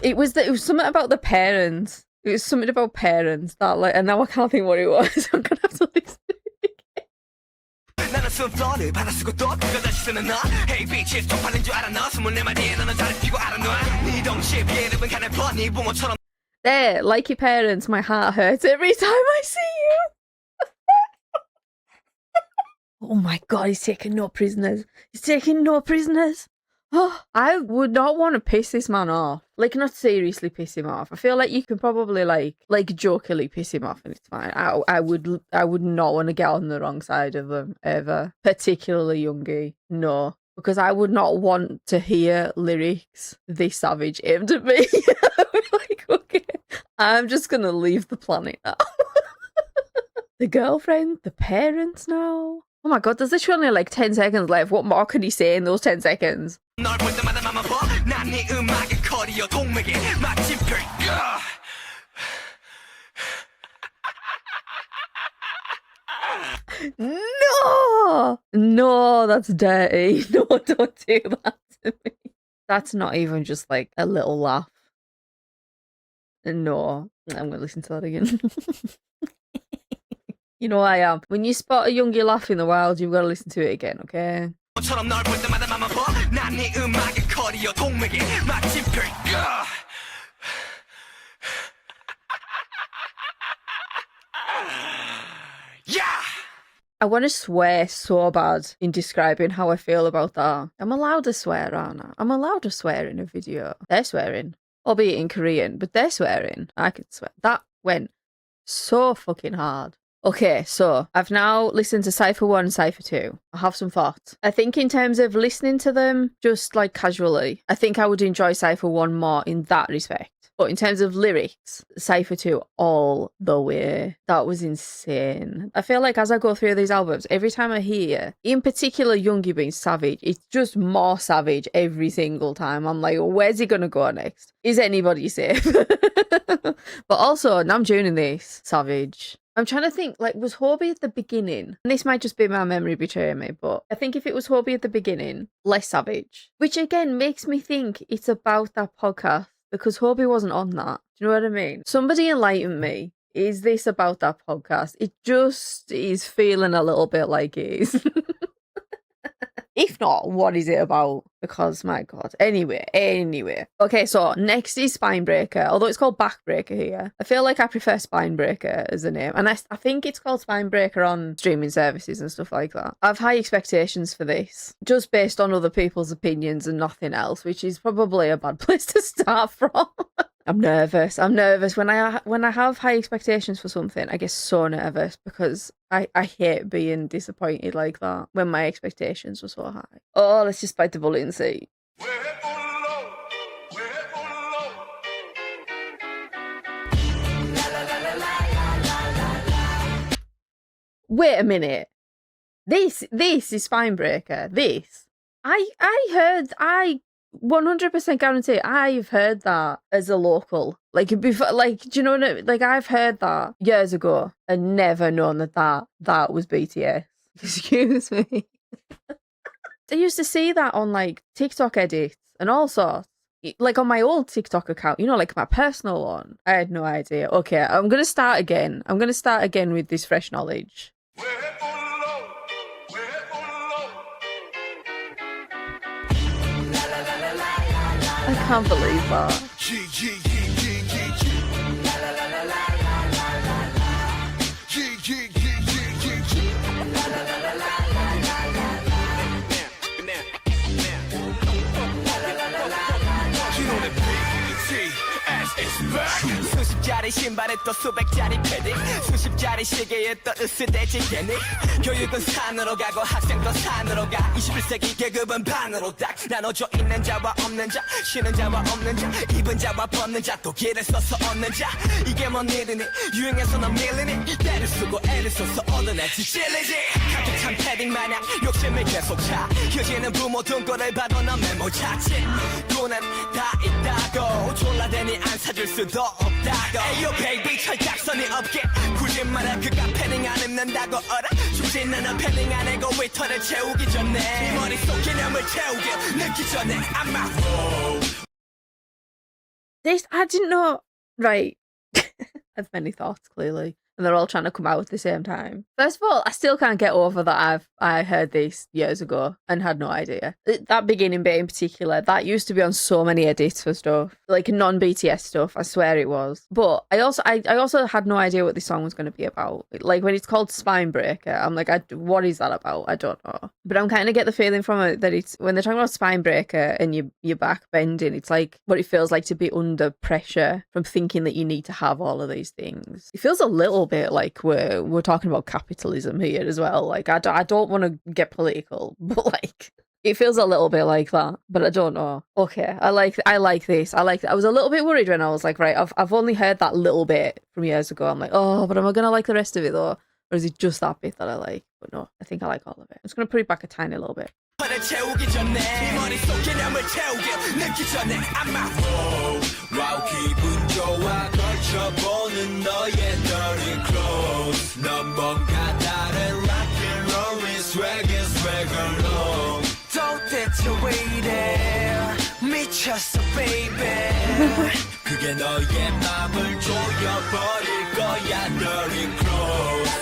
It was something about the parents. It was something about parents that like, and now I can't think what it was. I'm gonna have to listen. 나는 쓴 플러를 받아 쓰고 또 그거 다시 쓰는 너 Hey bitches 쪽팔린 줄 알아 너 24마디에 너는 잘 피고 알아 놔네 동시에 비의 랩은 가는 뻔네 부모처럼 There, like your parents, my heart hurts every time I see you. Oh my god, he's taking no prisoners. He's taking no prisoners. Oh, I would not want to piss this man off. Like, not seriously piss him off. I feel like you can probably like jokingly piss him off and it's fine. I would not want to get on the wrong side of him ever. Particularly Youngie. No. Because I would not want to hear lyrics this savage aimed at me. I'm like, okay, I'm just gonna leave the planet now. The girlfriend, the parents now. Oh my god, there's literally only like 10 seconds left. What more can he say in those 10 seconds? 널 볼 때마다 맘만 퍼난네 음악의 커리어 동맥에 마침표 No, that's dirty. No, don't do that to me. That's not even just like a little laugh. No, I'm gonna listen to that again. You know I am. When you spot a Youngie laugh in the wild, you've got to listen to it again, okay? 처럼 널 볼 때마다 맘만 퍼난네 음악의 커리어 동맥에 마침표 Yeah! I want to swear so bad in describing how I feel about that. I'm allowed to swear, aren't I? I'm allowed to swear in a video. They're swearing, albeit in Korean, but they're swearing. I can swear. That went so fucking hard. Okay, so I've now listened to Cypher 1 and Cypher 2. I have some thoughts. I think in terms of listening to them, just like casually, I think I would enjoy Cypher 1 more in that respect. But in terms of lyrics, Cypher 2 all the way. That was insane. I feel like as I go through these albums, every time I hear, in particular Youngie being savage, it's just more savage every single time. I'm like, where's he gonna go next? Is anybody safe? But also, now I'm tuning this, savage. I'm trying to think, like, was Hobie at the beginning? And this might just be my memory betraying me, but I think if it was Hobie at the beginning, less savage. Which again makes me think it's about that podcast because Hobie wasn't on that. Do you know what I mean? Somebody enlighten me. Is this about that podcast? It just is feeling a little bit like it is. If not, what is it about? Because, my God. Anyway. Okay, so next is Spinebreaker, although it's called Backbreaker here. I feel like I prefer Spinebreaker as a name. And I think it's called Spinebreaker on streaming services and stuff like that. I have high expectations for this, just based on other people's opinions and nothing else, which is probably a bad place to start from. I'm nervous. When I have high expectations for something, I get so nervous because I hate being disappointed like that when my expectations were so high. Oh, let's just bite the bullet and see. Wait a minute. This is Spinebreaker. This. I 100% guarantee I've heard that as a local. Like before, like, do you know what I mean? Like I've heard that years ago and never known that was BTS. Excuse me. I used to see that on like TikTok edits and all sorts. like on my old TikTok account, you know, like my personal one. I had no idea. Okay, I'm gonna start again. I'm gonna start again with this fresh knowledge. I can't believe that. 수십 짜리 신발에 또 수백 짜리 패딩 수십 짜리 시계에 또 으스대지 개닉 교육은 산으로 가고 학생도 산으로 가 21세기 계급은 반으로 딱 나눠져 있는 자와 없는 자 쉬는 자와 없는 자 입은 자와 벗는 자 또 길을 써서 얻는 자 이게 뭔 일이니 유행해서 넌 밀리니 때를 쓰고 애를 써서 얻어내지 찔리지 가득한 패딩 마냥 욕심을 계속 차 휴지는 부모 등골을 봐도 넌 메모 자칫 돈은 다 있다고 졸라대니 안 사줄 수도 없다고 에이요 베이비 철딱선이 없게 굳이 말해 그가 패딩 안 입는다고 어라 죽진 않아 패딩 안 해고 위터를 채우기 전에 네 머릿속 개념을 채우게 늦기 전에 I'm out. This, I didn't know. Right. I have many thoughts, clearly. And they're all trying to come out at the same time. First of all, I still can't get over that I heard this years ago and had no idea. That beginning bit in particular, that used to be on so many edits for stuff. Like non-BTS stuff, I swear it was. But I also had no idea what this song was going to be about. Like when it's called Spine Breaker, I'm like, what is that about? I don't know. But I'm kind of get the feeling from it that it's, when they're talking about Spine Breaker and your back bending, it's like what it feels like to be under pressure from thinking that you need to have all of these things. It feels a little bit like we're talking about capitalism here as well. Like I don't want to get political, but like it feels a little bit like that. But I don't know. Okay, I like this. I was a little bit worried when I was like, right, I've only heard that little bit from years ago. I'm like, oh, but am I gonna like the rest of it though, or is it just that bit that I like? But no, I think I like all of it. I'm just gonna put it back a tiny little bit. 채우기 전에 네 머릿속 개념을 채우게 늦기 전에 I'm out. 와우 기분 좋아 걸쳐보는 너의 dirty clothes 넌 뭔가 다른 rock and roll swagger low 도대체 왜 이래 미쳤어 baby 그게 너의 맘을 조여버릴 거야 dirty clothes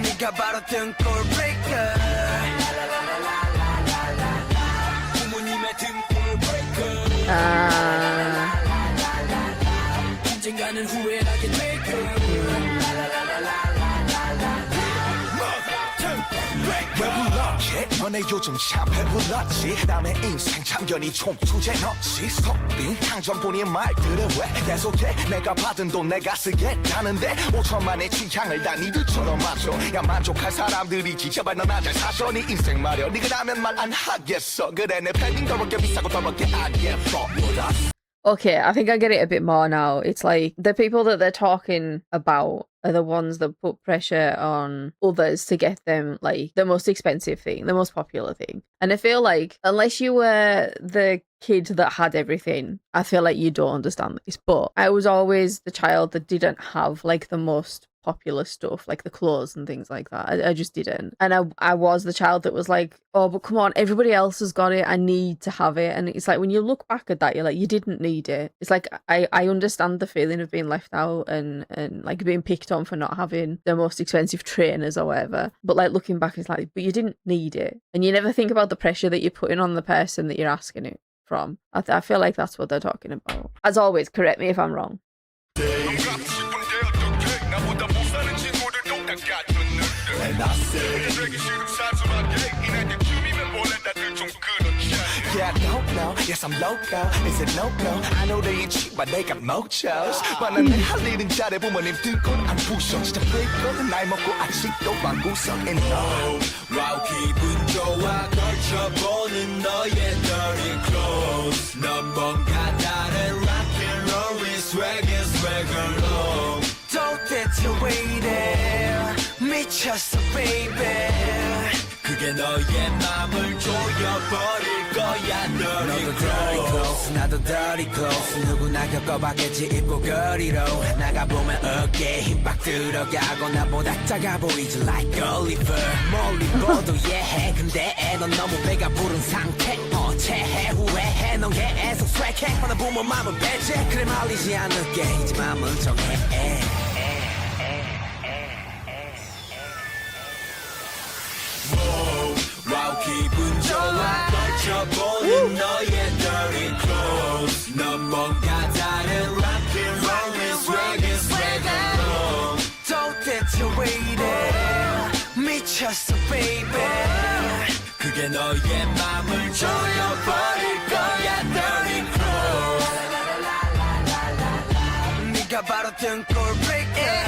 네가 바로 등골 breaker 부모님의 등골 breaker 언젠가는 후회하게 될 거야 왜 불렀지? 너네 요즘 참 배불렀지 남의 인생 참견이 총 주제 넣지 속빈 당전뿐인 말들을 왜 계속해 내가 받은 돈 내가 쓰겠다는데 5천만의 취향을 다 니들처럼 맞춰 야 만족할 사람들이지 제발 너나 잘 사셔 네 인생 말여 니그라면 말 안 하겠어 그래 내 패딩 더럽게 비싸고 더럽게 안 예뻐 Okay, I think I get it a bit more now. It's like the people that they're talking about are the ones that put pressure on others to get them like the most expensive thing, the most popular thing. And I feel like unless you were the kid that had everything, I feel like you don't understand this. But I was always the child that didn't have like the most popular stuff, like the clothes and things like that. I just didn't. And I was the child that was like, oh, but come on, everybody else has got it. I need to have it. And it's like when you look back at that, you're like, you didn't need it. It's like I understand the feeling of being left out and like being picked on for not having the most expensive trainers or whatever. But like looking back, it's like, but you didn't need it. And you never think about the pressure that you're putting on the person that you're asking it from. I feel like that's what they're talking about. As always, correct me if I'm wrong. Yeah, I don't know. Yes, I'm loco. Is it no-no? I know they ain't cheap, but they got mochos. 만난 내 할 일은 잘해 부모님 등골 안 부셔. 진짜 freak 나이 먹고 아직도 방구석 in love. 와우 기분 좋아 걸쳐보는 너의 dirty clothes 넌 뭔가 다른 rock and roll swagger low 도대체 왜 이래 미쳤어 baby 그게 너의 맘을 조여버릴 거야. 너도 dirty close 나도 dirty close 누구나 겪어봤겠지 입고 거리로 나가보면 어깨에 힘 빡 들어가고 나보다 작아 보이지 like Oliver 멀리 보도 예해 근데 넌 너무 배가 부른 상태 체해 후회해 넌 계속 swag 하나 보면 맘은 배제 그래 말리지 않을게 이제 맘은 정해 와우 기분 좋아 펼쳐보는 너의 dirty clothes 넌 뭔가 다른 rockin' rollin' swagin' swagin' flow 도대체 왜 이래 미쳤어 baby 그게 너의 맘을 조여버릴 거야 dirty clothes 네가 바로 등골 breaker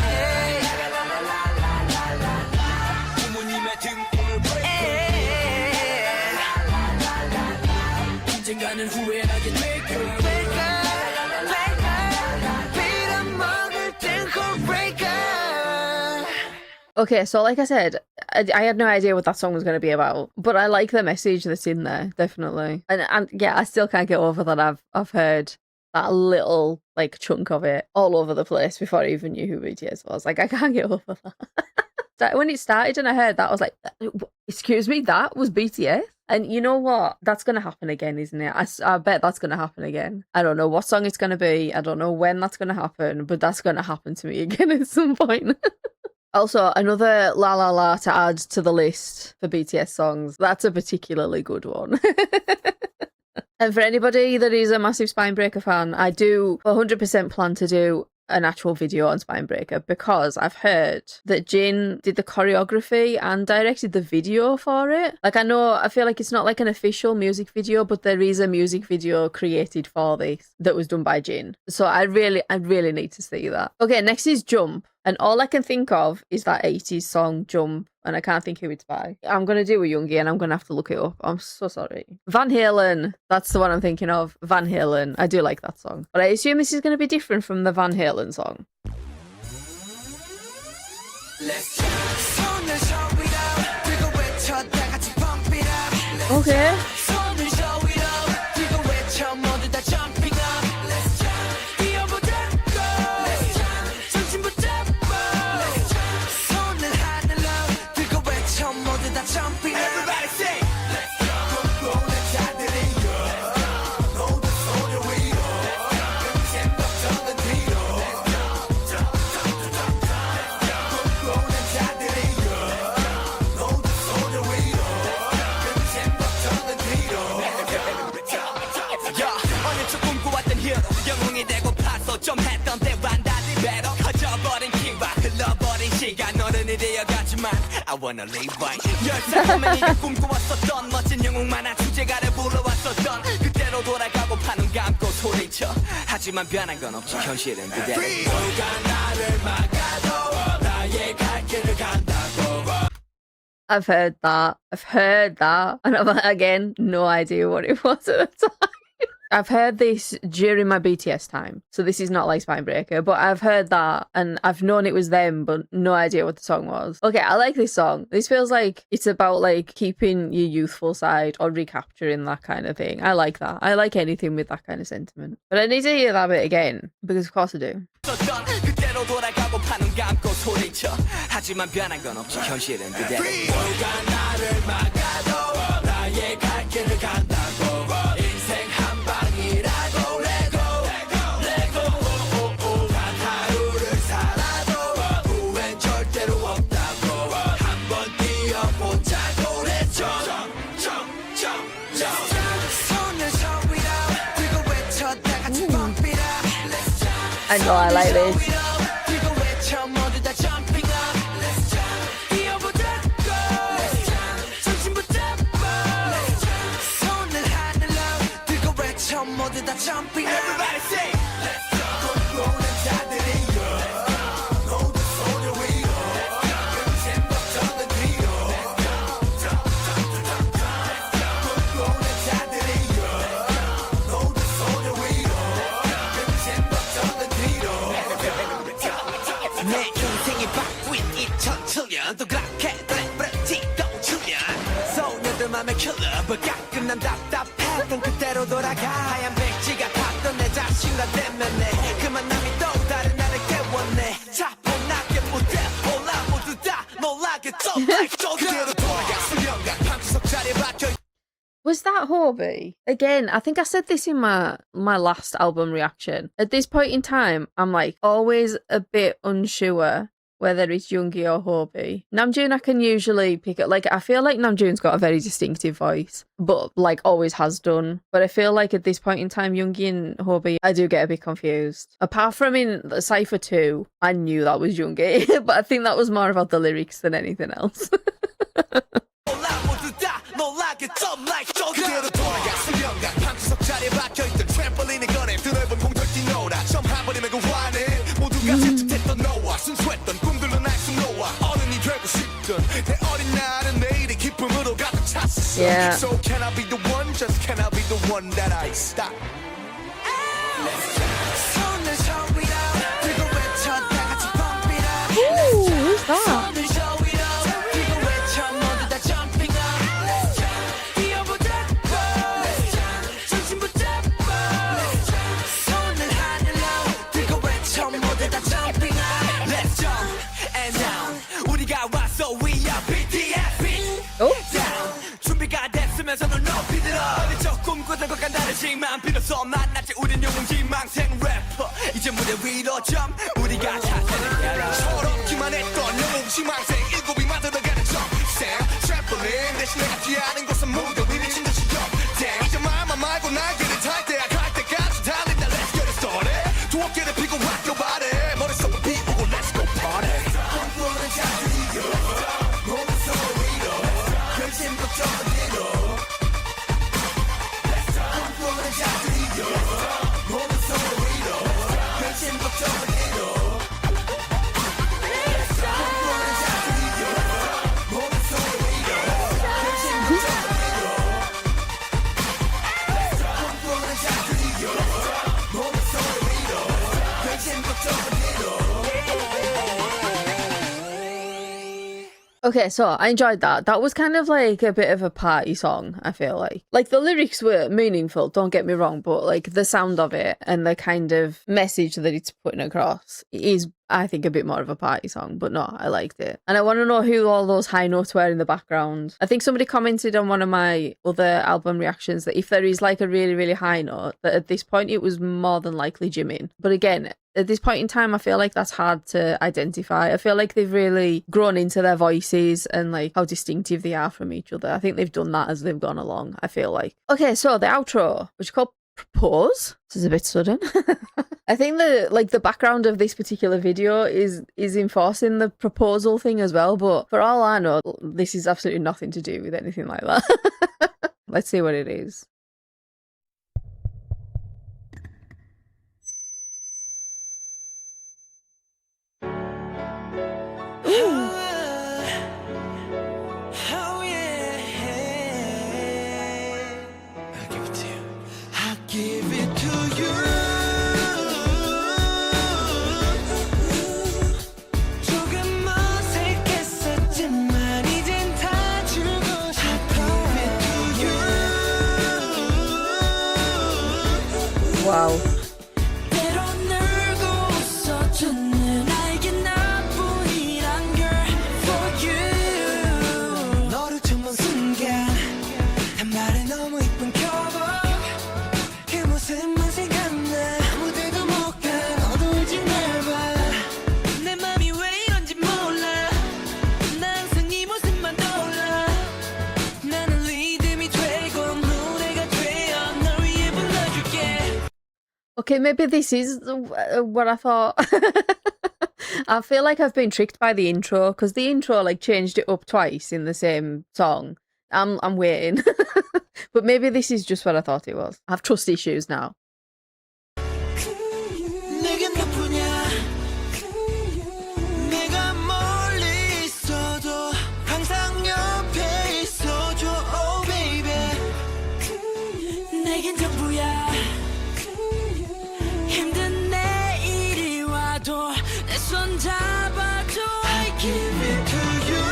부모님의 등골 언젠가는 후회하게 될 거야 빌어먹을 등골 breaker Okay, so like I said, I had no idea what that song was going to be about, but I like the message that's in there, definitely. And yeah, I still can't get over that I've heard that little like chunk of it all over the place before I even knew who BTS was. Like I can't get over that. When it started and I heard that, I was like, excuse me, that was BTS? And you know what? That's going to happen again, isn't it? I bet that's going to happen again. I don't know what song it's going to be. I don't know when that's going to happen, but that's going to happen to me again at some point. Also, another La La La to add to the list for BTS songs. That's a particularly good one. And for anybody that is a massive Spinebreaker fan, I do 100% plan to do an actual video on Spinebreaker because I've heard that Jin did the choreography and directed the video for it. Like I feel like it's not like an official music video, but there is a music video created for this that was done by Jin. So I really need to see that. Okay, next is Jump. And all I can think of is that 80s song Jump, and I can't think who it's by. I'm going to do a Youngie and I'm going to have to look it up. I'm so sorry. Van Halen, that's the one I'm thinking of. Van Halen, I do like that song. But I assume this is going to be different from the Van Halen song. Okay. 좀 했던 때와 달리 배로 커져버린 킹과 흘러버린 시간 어른이 되어가지만 I wanna live right 10살 처음에 네가 꿈꿔왔었던 멋진 영웅 만화 주제가를 불러왔었던 그때로 돌아가고파 눈 감고 소리쳐 하지만 변한 건 없지 현실은 그대로 누가 나를 막아도 나의 갈 길을 간다고 I've heard that. And I'm again, no idea what it was at the time. I've heard this during my BTS time, so this is not like Spinebreaker, but I've heard that and I've known it was them, but no idea what the song was. Okay, I like this song. This feels like it's about like keeping your youthful side or recapturing that kind of thing. I like that. I like anything with that kind of sentiment. But I need to hear that bit again, because of course I do. 그때로 돌아가고파 눈 감고 소리쳐 하지만 변한 건 없지 현실은 그대로 누가 나를 막아도 나의 갈 길을 간다고 인생 한 방이라고 let go 단 하루를 살아도 후회는 절대로 없다고 한번 뛰어보자고 했죠 손을 저 위로 들고 외쳐 다 같이 pump it up I know I like this. Jumping, everybody say, let's go. 너는 자들이여, 너도 손을 위로, 생각하는 뒤로. 너는 자들이여, 너도 손을 위로, 생각하는 뒤로. 내 인생이 바뀐 2007년 또 그렇게 그래 지고 출연 너를 맘에 킬러 가끔 난 답답했던 그때로 돌아가 하얀 백지가 탔던 내 자신과 대면해 그 만남이 또 다른 나를 깨웠네 차분하게 무대 올라 모두 다 놀라게 좀 그대로 돌아가 수영각 방구석 자리에 박혀. Was that Hobie? Again, I think I said this in my last album reaction. At this point in time, I'm like always a bit unsure whether it's Yoongi or Hobie. Namjoon I can usually pick up. Like, I feel like Namjoon's got a very distinctive voice, but like always has done. But I feel like at this point in time, Yoongi and Hobie, I do get a bit confused. Apart from in Cypher 2, I knew that was Yoongi, but I think that was more about the lyrics than anything else. 그대로 돌아가 수영각 방구석 자리에 박혀있던 트램펄린에 꺼내 드넓은 공터를 뛰노라 처음 한 번에 메고 화내 모두가 셋짓했던 너와 순수했던 꿈들로 날 숨놓아 어른이 되고 싶던 내 어린 날은 내일의 기쁨으로 가득 찼어. Yeah. So can I be the one? Just can I be the one that I stop? 손을 저위로 들고 외쳐 다 같이 pump it up. Ooh, who's that? 손을 저위로 들고 외쳐 모두 다 jumping up. 뛰어보자 정신 붙잡고 손을 하늘로 들고 외쳐 모두 다 jumping up. Let's jump and down 우리가 왔어 we are BTS Oh. down 준비가 됐으면 손을 높이 들어 어디적 꿈꾸던 것과 다르지만 비로소 만났지 우린 영웅지망생 래퍼 이제 무대 위로 jump 우리가 찾아낸 야라 철없기만 했던 영웅지망생 일곱이 만들어가는 점생 트램펄린 대신 내가 뛰어하는 곳은 무대 위 미친 듯이 점땡 이제 말만 말고 날개를 탈 때야 갈 때까지 달린다 Let's get it started 두 어깨를 펴고 rock your body 머릿속을 비우고 Let's go party 꿈꾸는 자들이여 모든 소리로 근심 걱정은 뒤로 꿈꾸는 자들이여 모든 소리로 근심 걱정은 뒤로 꿈꾸는 자들이여 모든 소리로 근심 걱정은 뒤로 꿈꾸는 자들이여 모든 소리로 근심 걱정은 뒤로. Okay, so I enjoyed that. That was kind of like a bit of a party song, I feel like. Like, the lyrics were meaningful, don't get me wrong, but like the sound of it and the kind of message that it's putting across is, I think, a bit more of a party song, but no, I liked it. And I want to know who all those high notes were in the background. I think somebody commented on one of my other album reactions that if there is like a really, really high note, that at this point it was more than likely Jimin. But again, at this point in time, I feel like that's hard to identify. I feel like they've really grown into their voices and like how distinctive they are from each other. I think they've done that as they've gone along, I feel like. Okay, so the outro, which is called Propose. This is a bit sudden. I think the background of this particular video is enforcing the proposal thing as well, but for all I know, this is absolutely nothing to do with anything like that. Let's see what it is. Oh yeah, I'll give it to you. I'll give it to you. 조금 어색했었지만 이젠 다 주고 싶어. I'll give it to you. Wow. 때론 늘고 웃어주는 나에게 나뿐이란 girl for you. 너를 처음 본 순간 한 말에 너무 이쁜 교복 그 모습만 생각나 아무데도 못 가 너도 울지 말봐 내 맘이 왜 이런지 몰라 나 항상 네 모습만 떠올라 나는 리듬이 되고 노래가 되어 널 위해 불러줄게. Okay, maybe this is what I thought. I feel like I've been tricked by the intro because the intro like changed it up twice in the same song. I'm waiting. But maybe this is just what I thought it was. I have trust issues now. 내겐 너뿐이야 내가 멀리 있어도 항상 옆에 있어줘 oh baby 내겐 전부야 힘든 내일이 와도 내 손 잡아줘 I give it to you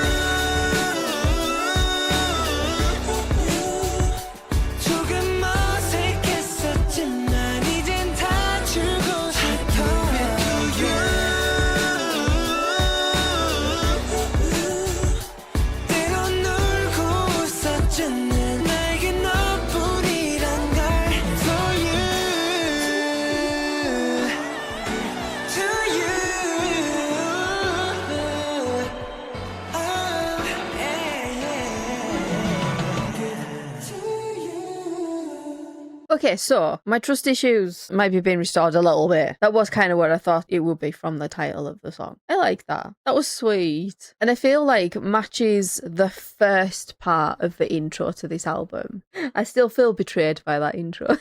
Okay, so my trust issues might be being restored a little bit. That was kind of what I thought it would be from the title of the song. I like that. That was sweet. And I feel like matches the first part of the intro to this album. I still feel betrayed by that intro.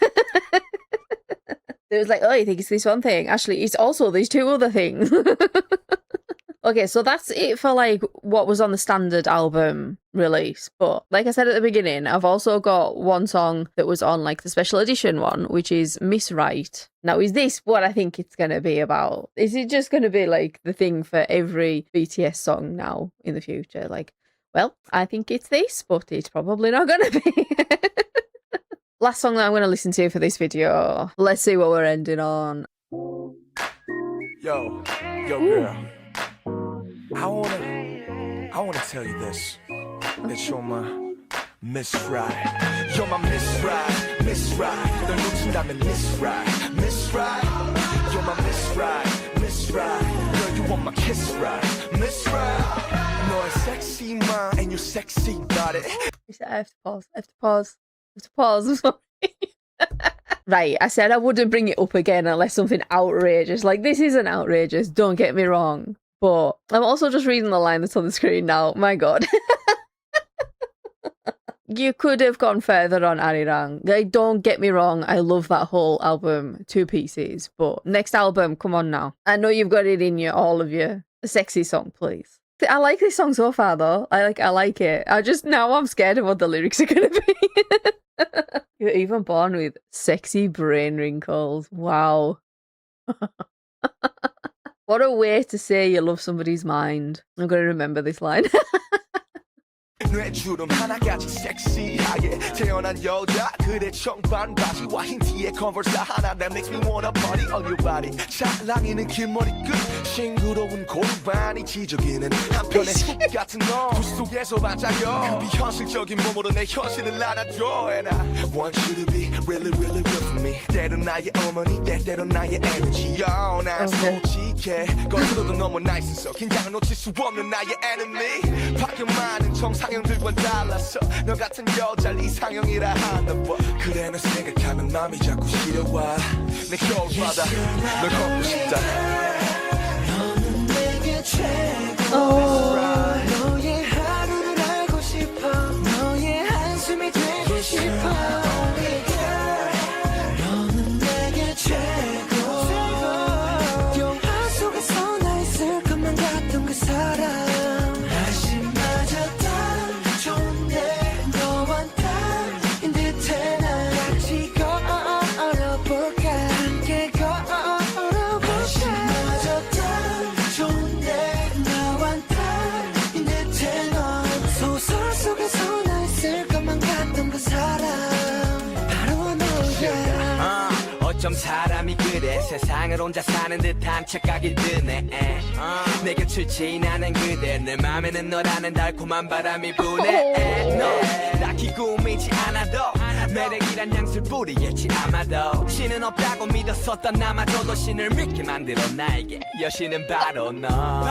It was like, oh, you think it's this one thing? Actually, it's also these two other things. Okay, so that's it for like what was on the standard album release. But like I said at the beginning, I've also got one song that was on like the special edition one, which is Miss Right. Now, is this what I think it's going to be about? Is it just going to be like the thing for every BTS song now in the future? Like, well, I think it's this, but it's probably not going to be. Last song that I'm going to listen to for this video. Let's see what we're ending on. Yo, girl. I wanna tell you this. That you're my Miss Right. You're my Miss Right, Miss Right. 널 놓친다면 Miss Right, Miss Right. You're my Miss Right, Miss Right. Girl, you want my kiss right, Miss Right. 너의 sexy mind and your sexy body. I have to pause. I'm sorry. Right, I said I wouldn't bring it up again unless something outrageous. Like, this isn't outrageous, don't get me wrong. But I'm also just reading the line that's on the screen now. My God. You could have gone further on Arirang. Like, don't get me wrong, I love that whole album, 2 pieces. But next album, come on now. I know you've got it in you, all of you. A sexy song, please. I like this song so far, though. I like it. Now I'm scared of what the lyrics are going to be. You're even born with sexy brain wrinkles. Wow. What a way to say you love somebody's mind. I'm going to remember this line. 뇌주름 하나같이 섹시하게 태어난 여자 그대 청반 바지와 흰 티에 컨버스 하나 that makes me wanna party on your body 찰랑이는 긴 머리끝 싱그러운 골반이 지저귀는 한편의 숲 같은 너그 속에서 반짝여 그 비현실적인 몸으로 내 현실을 안아줘 And I want you to be really really real for me 때론 나의 어머니 때때로 나의 에너지요 난 솔직해 겉으로도 너무 나이스서 긴장을 놓칠 수 없는 나의 enemy 밖에 많은 정상형 들과 달라서 너 같은 여자를 이상형이라 하나 봐 그래 너 생각하면 맘이 자꾸 시려와 내 겨울바다 널 걷고 싶다 너는 내게 최고 너의 하루를 알고 싶어 너의 한숨이 되고 싶어 Only girl 너는 내게 최고 영화 속에서 나 있을 것만 같던 그 사람 좀 사람이 그래 세상을 혼자 사는 듯한 착각이 드네 내 곁을 지나는 그대 내 맘에는 너라는 달콤한 바람이 부네 너 딱히 꾸미지 않아도 매력이란 향수를 뿌리겠지 아마도 신은 없다고 믿었었던 나마저도 신을 믿게 만들어 나에게 여신은 바로 너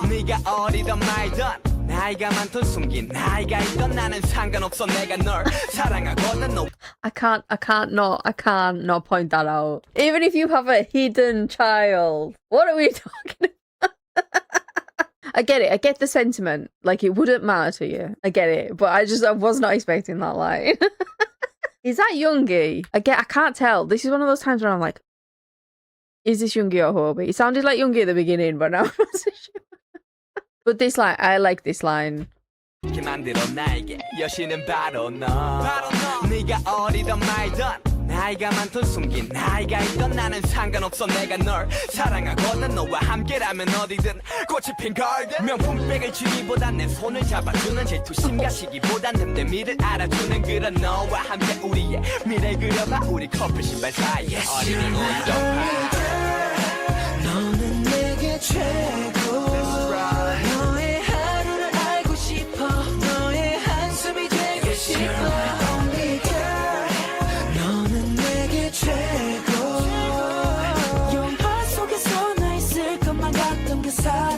네가 어리던 말던 나이가 많던 숨긴 나이가 있던 나는 상관없어 내가 널 사랑하거든 너 I can't not point that out. Even if you have a hidden child. What are we talking about? I get it. I get the sentiment. Like, it wouldn't matter to you. I get it. But I was not expecting that line. Is that Yoongi? I can't tell. This is one of those times where I'm like, is this Yoongi or Hobie? It sounded like Yoongi at the beginning, but now I'm not so sure. But this line, I like this line. 만들어 나에게 여신은 바로 너 네가 어리던 말던 나이가 많던 숨긴 나이가 있던 나는 상관없어 내가 널 사랑하거든 너와 함께라면 어디든 꽃이 핀 garden 명품백을 주기보단 내 손을 잡아주는 질투심과 시기보단 됨됨이를 알아주는 그런 너와 함께 우리의 미래 그려봐 우리 커플 신발 사이에 어린이 운동화 너는 내게 최고 너의 하루를 알고 싶어 너의 한숨이 되고 싶어 Only girl 너는 내게 최고 영화 속에서 나 있을 것만 같던 그 사람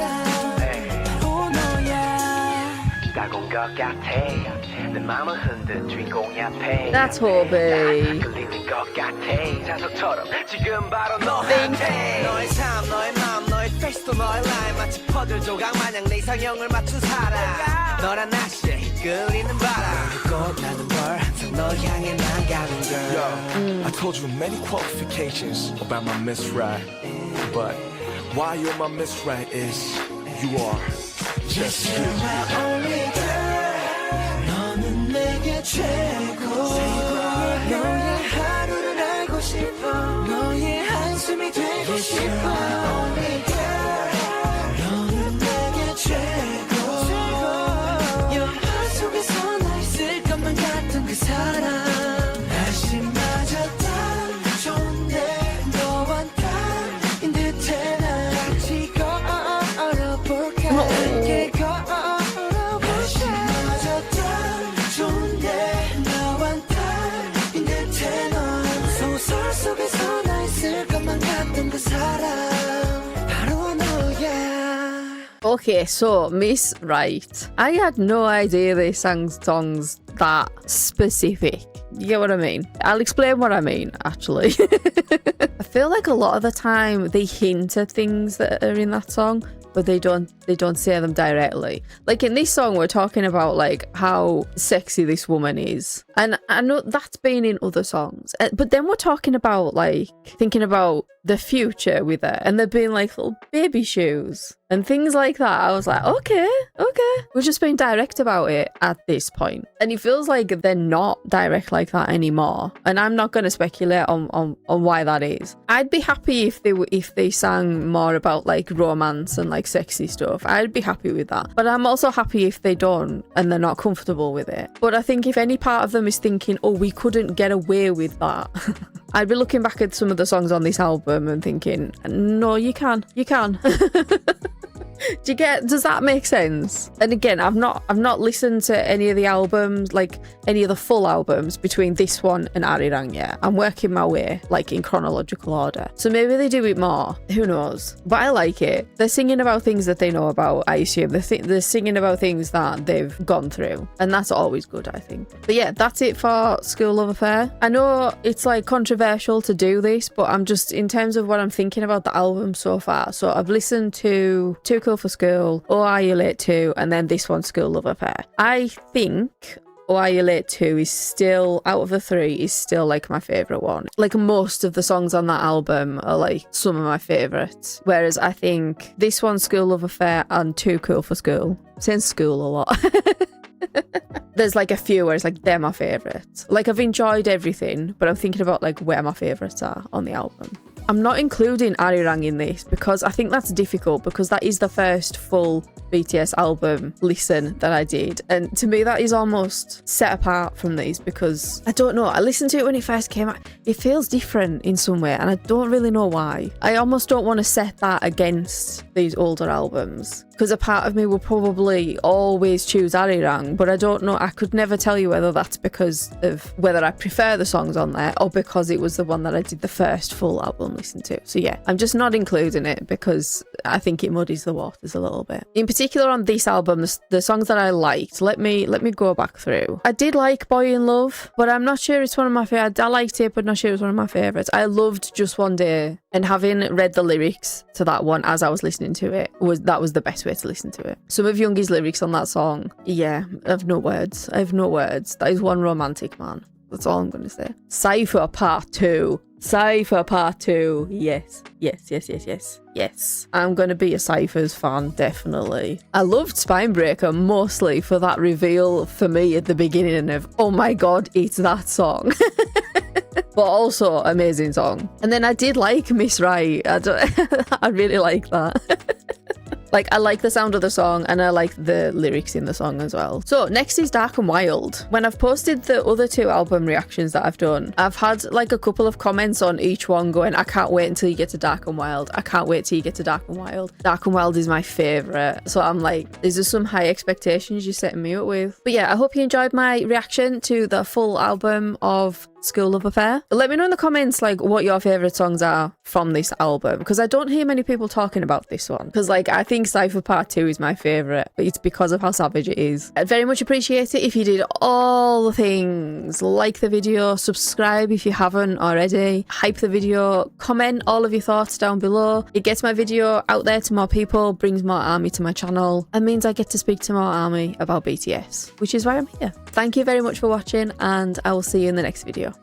바로 너야 딱 온 것 같아 내 맘을 흔든 주인공이 앞에 That's Hobie. 끌리는 것 같아 자석처럼 지금 바로 너한테 너의 삶 너의 맘 너의 페이스도 너의 라인 마치 퍼즐 조각 마냥 내 이상형을 맞춘 사람 너란 날씨에 끌리는 바람 꼭 나는 널 항상 널 향해 나가는 girl I told you many qualifications about my misride, but why you're my misride is you are just you. only girl 너는 내게 최고 너의 하루를 알고 싶어 너의 한숨이 되고 싶어 only girl 너는 내게 최고 영화 속에서 나 있을 것만 같은 그 사람 날씨 맞았다 좋네 너와 나인 듯해 나 같이 걸어볼까 함께 걸어볼까 날씨 맞았다 좋네 너와 나인 듯해 넌 소설 속에서 나 있을 것만 같은 그 사람 바로 너야. Okay, so Miss Right. I had no idea they sang songs that specific. You get what I mean? I'll explain what I mean, actually. I feel like a lot of the time they hint at things that are in that song, but they don't say them directly. Like in this song, we're talking about like how sexy this woman is. And I know that's been in other songs. But then we're talking about like thinking about the future with her and there being like little baby shoes and things like that. I was like, okay. We're just being direct about it at this point. And it feels like they're not direct like that anymore. And I'm not going to speculate on why that is. I'd be happy if they sang more about like romance and like sexy stuff. I'd be happy with that. But I'm also happy if they don't and they're not comfortable with it. But I think if any part of them is thinking, oh, we couldn't get away with that, I'd be looking back at some of the songs on this album and thinking, no, you can. Does that make sense? And again, I've not listened to any of the albums, like any of the full albums between this one and Arirang yet. I'm working my way like in chronological order. So maybe they do it more. Who knows? But I like it. They're singing about things that they know about, I assume. They're singing about things that they've gone through. And that's always good, I think. But yeah, that's it for Skool Luv Affair. I know it's like controversial to do this, but I'm just, in terms of what I'm thinking about the album so far. So I've listened to Too Cool for School, Oh Are You Late Too, and then this one, Skool Luv Affair. I think Oh Are You Late Too is still, out of the three, is still like my favourite one. Like most of the songs on that album are like some of my favourites. Whereas I think this one, Skool Luv Affair, and Too Cool for School, I'm saying school a lot. There's like a few where it's like they're my favourites. Like I've enjoyed everything, but I'm thinking about like where my favourites are on the album. I'm not including Arirang in this because I think that's difficult because that is the first full BTS album listen that I did. And to me, that is almost set apart from these because I don't know. I listened to it when it first came out. It feels different in some way and I don't really know why. I almost don't want to set that against these older albums because a part of me will probably always choose Arirang, but I don't know. I could never tell you whether that's because of whether I prefer the songs on there or because it was the one that I did the first full album listen to. So yeah, I'm just not including it because I think it muddies the waters a little bit. In particular on this album, the songs that I liked, let me go back through. I did like Boy in Love, but I'm not sure it's one of my favorites. I liked it, but not sure it's one of my favorites. I loved Just One Day, and having read the lyrics to that one as I was listening to it, that was the best way to listen to it. Some of Youngie's lyrics on that song, yeah, I have no words. That is one romantic man. That's all I'm going to say. Cypher Part 2. Cypher Part 2. Yes. I'm going to be a Cypher's fan, definitely. I loved Spinebreaker mostly for that reveal for me at the beginning of, oh my god, it's that song. But also, amazing song. And then I did like Miss Right. I really like that. Like, I like the sound of the song and I like the lyrics in the song as well. So next is Dark and Wild. When I've posted the other two album reactions that I've done, I've had like a couple of comments on each one going, I can't wait until you get to Dark and Wild. I can't wait till you get to Dark and Wild. Dark and Wild is my favourite. So I'm like, is there some high expectations you're setting me up with? But yeah, I hope you enjoyed my reaction to the full album of Skool Luv Affair. Let me know in the comments like what your favourite songs are from this album, because I don't hear many people talking about this one, because like I think Cypher Part 2 is my favourite, but it's because of how savage it is. I'd very much appreciate it if you did all the things: like the video, subscribe if you haven't already, hype the video, comment all of your thoughts down below. It gets my video out there to more people, brings more ARMY to my channel, and means I get to speak to more ARMY about BTS, which is why I'm here. Thank you very much for watching, and I will see you in the next video.